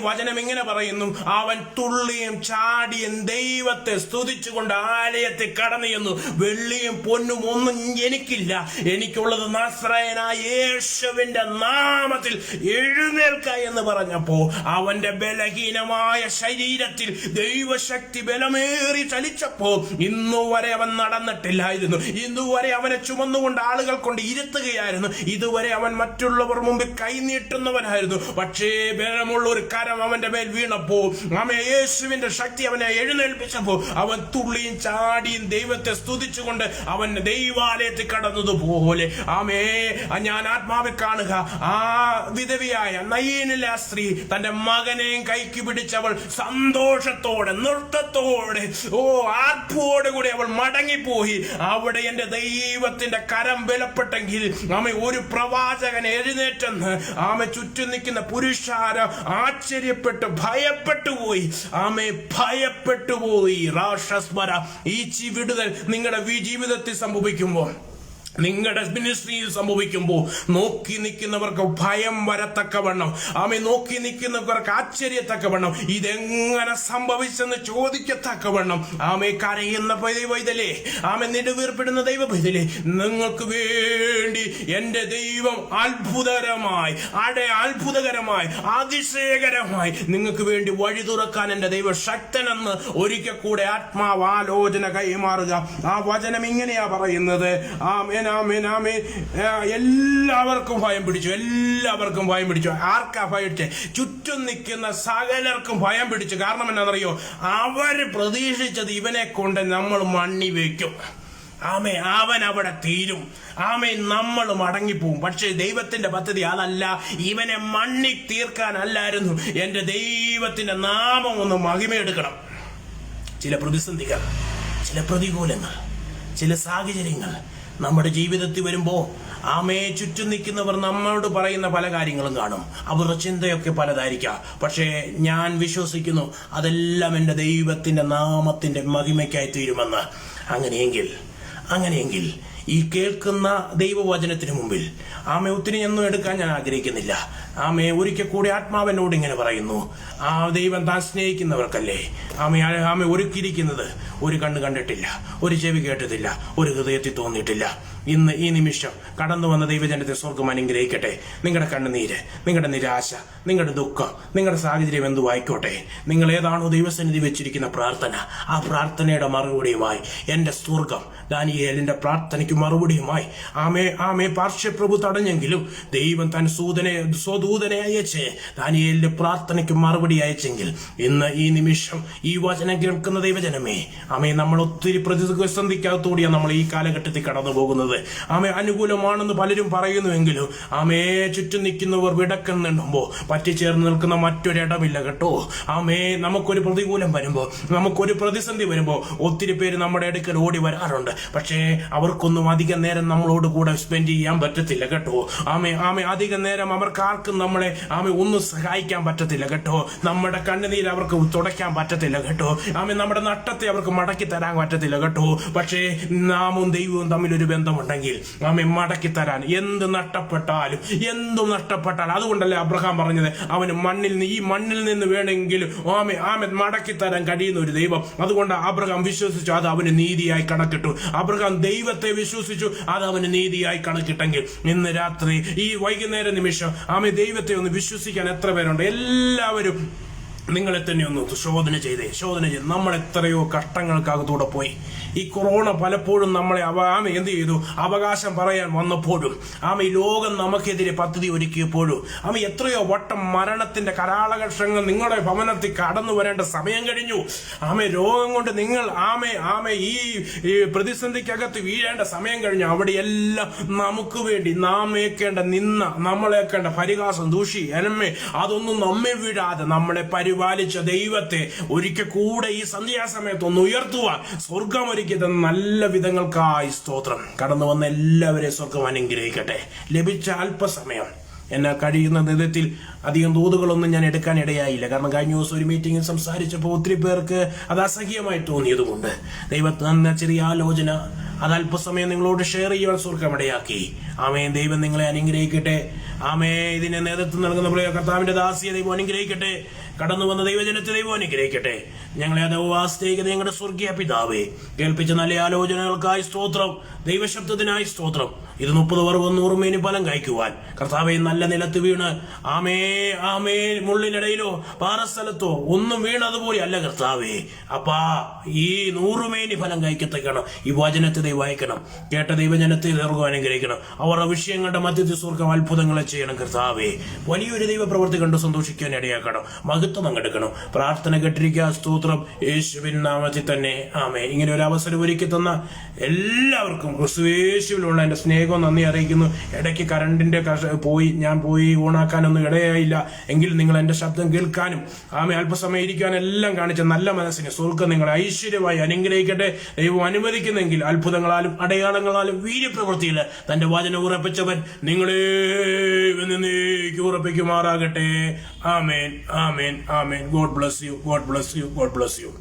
വചനം ഇങ്ങനെ പറയുന്നു, അവൻ തുള്ളിയും ചാടിയും ദൈവത്തെ സ്തുതിച്ചുകൊണ്ട് ആലയത്തിൽ കടന്നു ചെന്നു. വെള്ളിയും പൊന്നും ഒന്നും എനിക്കില്ല, എനിക്കുള്ളത് നസ്രായനായ യേശുവിന്റെ നാമത്തിൽ എഴുന്നേൽക്ക എന്ന് പറഞ്ഞപ്പോ അവന്റെ ബലഹീനമായ ശരീരത്തിൽ ദൈവശക്തി ബലമേറി ചലിച്ചപ്പോ ഇന്നുവരെ അവൻ നടന്നിട്ടില്ലായിരുന്നു. ഇന്നുവരെ അവനെ ചുമന്നുകൊണ്ട് ആളുകൾ കൊണ്ട് ഇരുത്തുകയായിരുന്നു. ഇതുവരെ അവൻ മറ്റുള്ളവർ മുമ്പിൽ കൈനീട്ടുന്നവനായിരുന്നു. പക്ഷേ ബലമുള്ള ഒരു കരം അവന്റെ മേൽ വീണപ്പോ യേശുവിന്റെ ശക്തി അവനെ എഴുന്നേൽപ്പിച്ചപ്പോ അവൻ തുള്ളിയും ചാടിയും ദൈവത്തെ സ്തുതിച്ചുകൊണ്ട് അവൻ ദൈവാലയത്തിൽ കടന്നതുപോലെ ഞാൻ ആത്മാവിൽ കാണുക. വിധവിയായ നയീനിലെ ആ സ്ത്രീ തന്റെ മകനെയും കൈക്ക് പിടിച്ചവൾ സന്തോഷത്തോടെ നൃത്തത്തോടെ ആർപ്പോടുകൂടി അവൾ മടങ്ങിപ്പോയി. അവിടെ എന്റെ ദൈവത്തിന്റെ കരം ബലപ്പെട്ടെങ്കിൽ ഒരു പ്രവാചകൻ എഴുന്നേറ്റെന്ന് ചുറ്റും നിൽക്കുന്ന പുരുഷാര ആശ്ചര്യപ്പെട്ട് ഭയപ്പെട്ടുപോയി. രാക്ഷസ്മര ഈ വിടുതൽ നിങ്ങളുടെ ജീവിതത്തിൽ സംഭവിക്കുമ്പോൾ, നിങ്ങളുടെ മിനിസ്ട്രിയിൽ സംഭവിക്കുമ്പോൾ നോക്കി നിൽക്കുന്നവർക്ക് ഭയം വരത്തക്കവണ്ണം, നോക്കി നിൽക്കുന്നവർക്ക് ആശ്ചര്യത്തക്കവണ്ണം, ഇതെങ്ങനെ സംഭവിച്ചെന്ന് ചോദിക്കത്തക്കവണ്ണം കരയുന്ന പൈതലേ, നെടുവീർപ്പെടുന്ന ദൈവ പൈതലേ, നിങ്ങൾക്ക് വേണ്ടി എന്റെ ദൈവം അത്ഭുതകരമായി അതിശയകരമായി നിങ്ങൾക്ക് വേണ്ടി വഴി തുറക്കാൻ എന്റെ ദൈവം ശക്തനെന്ന് ഒരിക്കൽ കൂടെ ആത്മാവാലോചന കൈമാറുക. ആ വചനം ഇങ്ങനെയാ പറയുന്നത്. എല്ലാവർക്കും ഭയം പിടിച്ചു. ആർക്കാ ഭയം? ചുറ്റും നിൽക്കുന്ന സകലർക്കും ഭയം പിടിച്ചു. കാരണം എന്താണെന്നറിയോ? അവര് പ്രതീക്ഷിച്ചത് ഇവനെ കൊണ്ട് നമ്മൾ മണ്ണി വെക്കും, അവൻ അവിടെ തീരും, നമ്മൾ മടങ്ങിപ്പോവും. പക്ഷെ ദൈവത്തിന്റെ പദ്ധതി അതല്ല. ഇവനെ മണ്ണി തീർക്കാനല്ലായിരുന്നു. എന്റെ ദൈവത്തിന്റെ നാമം ഒന്ന് മഹിമയെടുക്കണം. ചില പ്രതിസന്ധികൾ, ചില പ്രതികൂലങ്ങൾ, ചില സാഹചര്യങ്ങൾ നമ്മുടെ ജീവിതത്തിൽ വരുമ്പോ ചുറ്റും നിൽക്കുന്നവർ നമ്മളോട് പറയുന്ന പല കാര്യങ്ങളും കാണും. അവരുടെ ചിന്തയൊക്കെ പലതായിരിക്കാം. പക്ഷേ ഞാൻ വിശ്വസിക്കുന്നു അതെല്ലാം എന്റെ ദൈവത്തിന്റെ നാമത്തിന്റെ മഹിമയ്ക്കായി തീരുമെന്ന്. അങ്ങനെയെങ്കിൽ ഈ കേൾക്കുന്ന ദൈവവചനത്തിന് മുമ്പിൽ ഒത്തിരി ഒന്നും എടുക്കാൻ ഞാൻ ആഗ്രഹിക്കുന്നില്ല. ഒരിക്കൽ കൂടി ആത്മാവനോട് ഇങ്ങനെ പറയുന്നു, ദൈവം താൻ സ്നേഹിക്കുന്നവർക്കല്ലേ ഒരുക്കിയിരിക്കുന്നത് ഒരു കണ്ണ് കണ്ടിട്ടില്ല, ഒരു ചെവി കേട്ടതില്ല, ഒരു ഹൃദയത്തിൽ തോന്നിയിട്ടില്ല. ഇന്ന് ഈ നിമിഷം കടന്നു വന്ന ദൈവജനത്തെ സ്വർഗം അനുഗ്രഹിക്കട്ടെ. നിങ്ങളുടെ കണ്ണുനീര്, നിങ്ങളുടെ നിരാശ, നിങ്ങളുടെ ദുഃഖം, നിങ്ങളുടെ സാഹചര്യം എന്തുവായിക്കോട്ടെ, നിങ്ങൾ ഏതാണോ ദൈവസന്നിധി വെച്ചിരിക്കുന്ന പ്രാർത്ഥന, ആ പ്രാർത്ഥനയുടെ മറുപടിയുമായി എൻ്റെ സ്വർഗം ദാനിയേലിന്റെ പ്രാർത്ഥനയ്ക്ക് മറുപടിയുമായി ആമേ പാർശ്വപ്രഭു തടഞ്ഞെങ്കിലും ദൈവം തൻ സ്വദൂതനെ അയച്ച് ദാനിയേലിന്റെ പ്രാർത്ഥനയ്ക്ക് മറുപടി അയച്ചെങ്കിൽ ഇന്ന് ഈ നിമിഷം ഈ വചനം കേൾക്കുന്ന ദൈവജനമേ, നമ്മൾ ഒത്തിരി പ്രതിസന്ധിക്കകത്തൂടിയാണ് നമ്മൾ ഈ കാലഘട്ടത്തിൽ കടന്നു പോകുന്നത്. അനുകൂലമാണെന്ന് പലരും പറയുന്നുവെങ്കിലും ചുറ്റും നിൽക്കുന്നവർ വിടക്കുന്നുണ്ടുമ്പോ പറ്റിച്ചേർന്ന് നിൽക്കുന്ന മറ്റൊരിടമില്ല കേട്ടോ. നമുക്കൊരു പ്രതികൂലം വരുമ്പോ, നമുക്കൊരു പ്രതിസന്ധി വരുമ്പോ ഒത്തിരി പേര് നമ്മുടെ അടുക്കൽ ഓടി വരാറുണ്ട്. പക്ഷേ അവർക്കൊന്നും അധിക നേരം നമ്മളോട് കൂടെ സ്പെൻഡ് ചെയ്യാൻ പറ്റത്തില്ല കേട്ടോ. അധിക നേരം അവർക്കാർക്കും നമ്മളെ ഒന്നും സഹായിക്കാൻ പറ്റത്തില്ല കേട്ടോ. നമ്മുടെ കണ്ണുനീര് അവർക്ക് തുടയ്ക്കാൻ പറ്റത്തില്ല കേട്ടോ. നമ്മുടെ നഷ്ടത്തെ അവർക്ക് മടക്കി തരാൻ പറ്റത്തില്ല കേട്ടോ. പക്ഷേ നാമും ദൈവവും തമ്മിലൊരു ബന്ധമുണ്ടെങ്കിൽ മടക്കി തരാൻ എന്തും നഷ്ടപ്പെട്ടാലും അതുകൊണ്ടല്ലേ അബ്രഹാം പറഞ്ഞത് അവന് ഈ മണ്ണിൽ നിന്ന് വേണമെങ്കിലും മടക്കി തരാൻ കഴിയുന്ന ഒരു ദൈവം. അതുകൊണ്ട് അബ്രഹാം വിശ്വസിച്ചു, അത് അവന് നീതിയായി കണക്കിട്ടു. അബ്രഹാം ദൈവത്തെ വിശ്വസിച്ചു, അത് അവന് നീതിയായി കണക്കിട്ടെങ്കിൽ ഇന്ന് രാത്രി ഈ വൈകുന്നേര നിമിഷം ദൈവത്തെ ഒന്ന് വിശ്വസിക്കാൻ എത്ര പേരുണ്ട്? എല്ലാവരും നിങ്ങളെ തന്നെ ഒന്ന് ശോധന ചെയ്ത് നമ്മൾ എത്രയോ കഷ്ടങ്ങൾക്കകത്തൂടെ പോയി. ഈ കൊറോണ പലപ്പോഴും നമ്മളെ എന്ത് ചെയ്തു? അവകാശം പറയാൻ വന്നപ്പോഴും ഈ ലോകം നമുക്കെതിരെ പദ്ധതി ഒരുക്കിയപ്പോഴും എത്രയോ വട്ടം മരണത്തിന്റെ കരാളകർഷങ്ങൾ നിങ്ങളുടെ ഭവനത്തിൽ കടന്നു വരേണ്ട സമയം കഴിഞ്ഞു. രോഗം കൊണ്ട് നിങ്ങൾ ഈ പ്രതിസന്ധിക്കകത്ത് വീഴേണ്ട സമയം കഴിഞ്ഞു. അവിടെയെല്ലാം നമുക്ക് വേണ്ടി നാം ഏക്കേണ്ട നിന്ന, നമ്മളേക്കേണ്ട പരിഹാസം, ദൂഷി, എനമേ, അതൊന്നും നമ്മെ വീഴാതെ നമ്മളെ പരിപാലിച്ച ദൈവത്തെ ഒരിക്കൽ കൂടെ ഈ സന്ധ്യാസമയത്ത് ഒന്ന് ഉയർത്തുവാൻ സ്വർഗം ഒരുക്കിയത് നല്ല വിധങ്ങൾക്കായി സ്തോത്രം. കടന്നു വന്ന എല്ലാവരെയും സ്വർഗം അനുഗ്രഹിക്കട്ടെ. ലഭിച്ച അല്പസമയം എന്നെ കഴിയുന്ന വിധത്തിൽ അധികം തോതുകളൊന്നും ഞാൻ എടുക്കാൻ ഇടയായില്ല. കാരണം കഴിഞ്ഞ ദിവസം ഒരു മീറ്റിംഗിൽ സംസാരിച്ചപ്പോൾ ഒത്തിരി പേർക്ക് അത് അസഹ്യമായി തോന്നിയതുകൊണ്ട് ദൈവത്തിന് തന്ന ചെറിയ ആലോചന അത് അല്പസമയം നിങ്ങളോട് ഷെയർ ചെയ്യുവാൻ സ്വർഗം ഇടയാക്കി. ദൈവം നിങ്ങളെ അനുഗ്രഹിക്കട്ടെ. ഇതിന് നേതൃത്വം നൽകുന്ന കർത്താവിന്റെ ദാസിയെ ദൈവം അനുഗ്രഹിക്കട്ടെ. കടന്നു വന്ന ദൈവജനത്തെ ദൈവം അനുഗ്രഹിക്കട്ടെ. ഞങ്ങളെ ദൈവാസ്തേക്ക് ഞങ്ങളുടെ സ്വർഗീയ പിതാവേ, കേൾപ്പിച്ച നല്ല ആലോചനകൾക്കായി സ്തോത്രം, ദൈവശബ്ദത്തിനായി സ്തോത്രം. ഇത് 30 വർവം 100 മേനി ഫലം കായ്ക്കുവാൻ കർത്താവെ നല്ല നിലത്ത് വീണ് മുള്ളിനിടയിലോ പാറസ്ഥലത്തോ ഒന്നും വീണതുപോലെ അല്ല കർത്താവേ. ഈ 100 മേനി ഫലം കായ്ക്കത്തക്കണം. ഈ വചനത്തെ ദൈവം അയക്കണം. കേട്ട ദൈവജനത്തെ സ്വർഗം അനുഗ്രഹിക്കണം. അവരുടെ വിഷയങ്ങളുടെ മധ്യത്തിൽ സ്വർഗം അത്ഭുതങ്ങളെ ചെയ്യണം കർത്താവേ. വലിയൊരു ദൈവ പ്രവൃത്തി കണ്ട് സന്തോഷിക്കാൻ ഇടയാക്കണം. മഹത്വം പങ്കെടുക്കണം. പ്രാർത്ഥന കേട്ടിരിക്കുക. സ്തോത്രം യേശുവിൻ നാമത്തിൽ തന്നെ ഇങ്ങനെ ഒരു അവസരം ഒരുക്കി തന്ന എല്ലാവർക്കും ക്രിസ്തുയേശുവിലുള്ള എന്റെ സ്നേഹം നന്ദി അറിയിക്കുന്നു. ഇടയ്ക്ക് കറണ്ടിന്റെ ഞാൻ പോയി ഓണാക്കാനൊന്നും ഇടയായില്ല. എങ്കിൽ നിങ്ങൾ എന്റെ ശബ്ദം കേൾക്കാനും അല്പസമയം ഇരിക്കാനും എല്ലാം കാണിച്ച നല്ല മനസ്സിന് സ്വർഗം നിങ്ങളെ ഐശ്വര്യമായി അനുഗ്രഹിക്കട്ടെ. ദൈവം അനുവദിക്കുന്നെങ്കിൽ അത്ഭുതങ്ങളാലും അടയാളങ്ങളാലും വീര്യപ്രവൃത്തിയിൽ തന്റെ വചനം ഉറപ്പിച്ചവൻ നിങ്ങളെ ഉറപ്പിക്കുമാറാകട്ടെ. ആമേൻ, ആമേൻ, ആമേൻ. God bless you, God bless you, God bless U.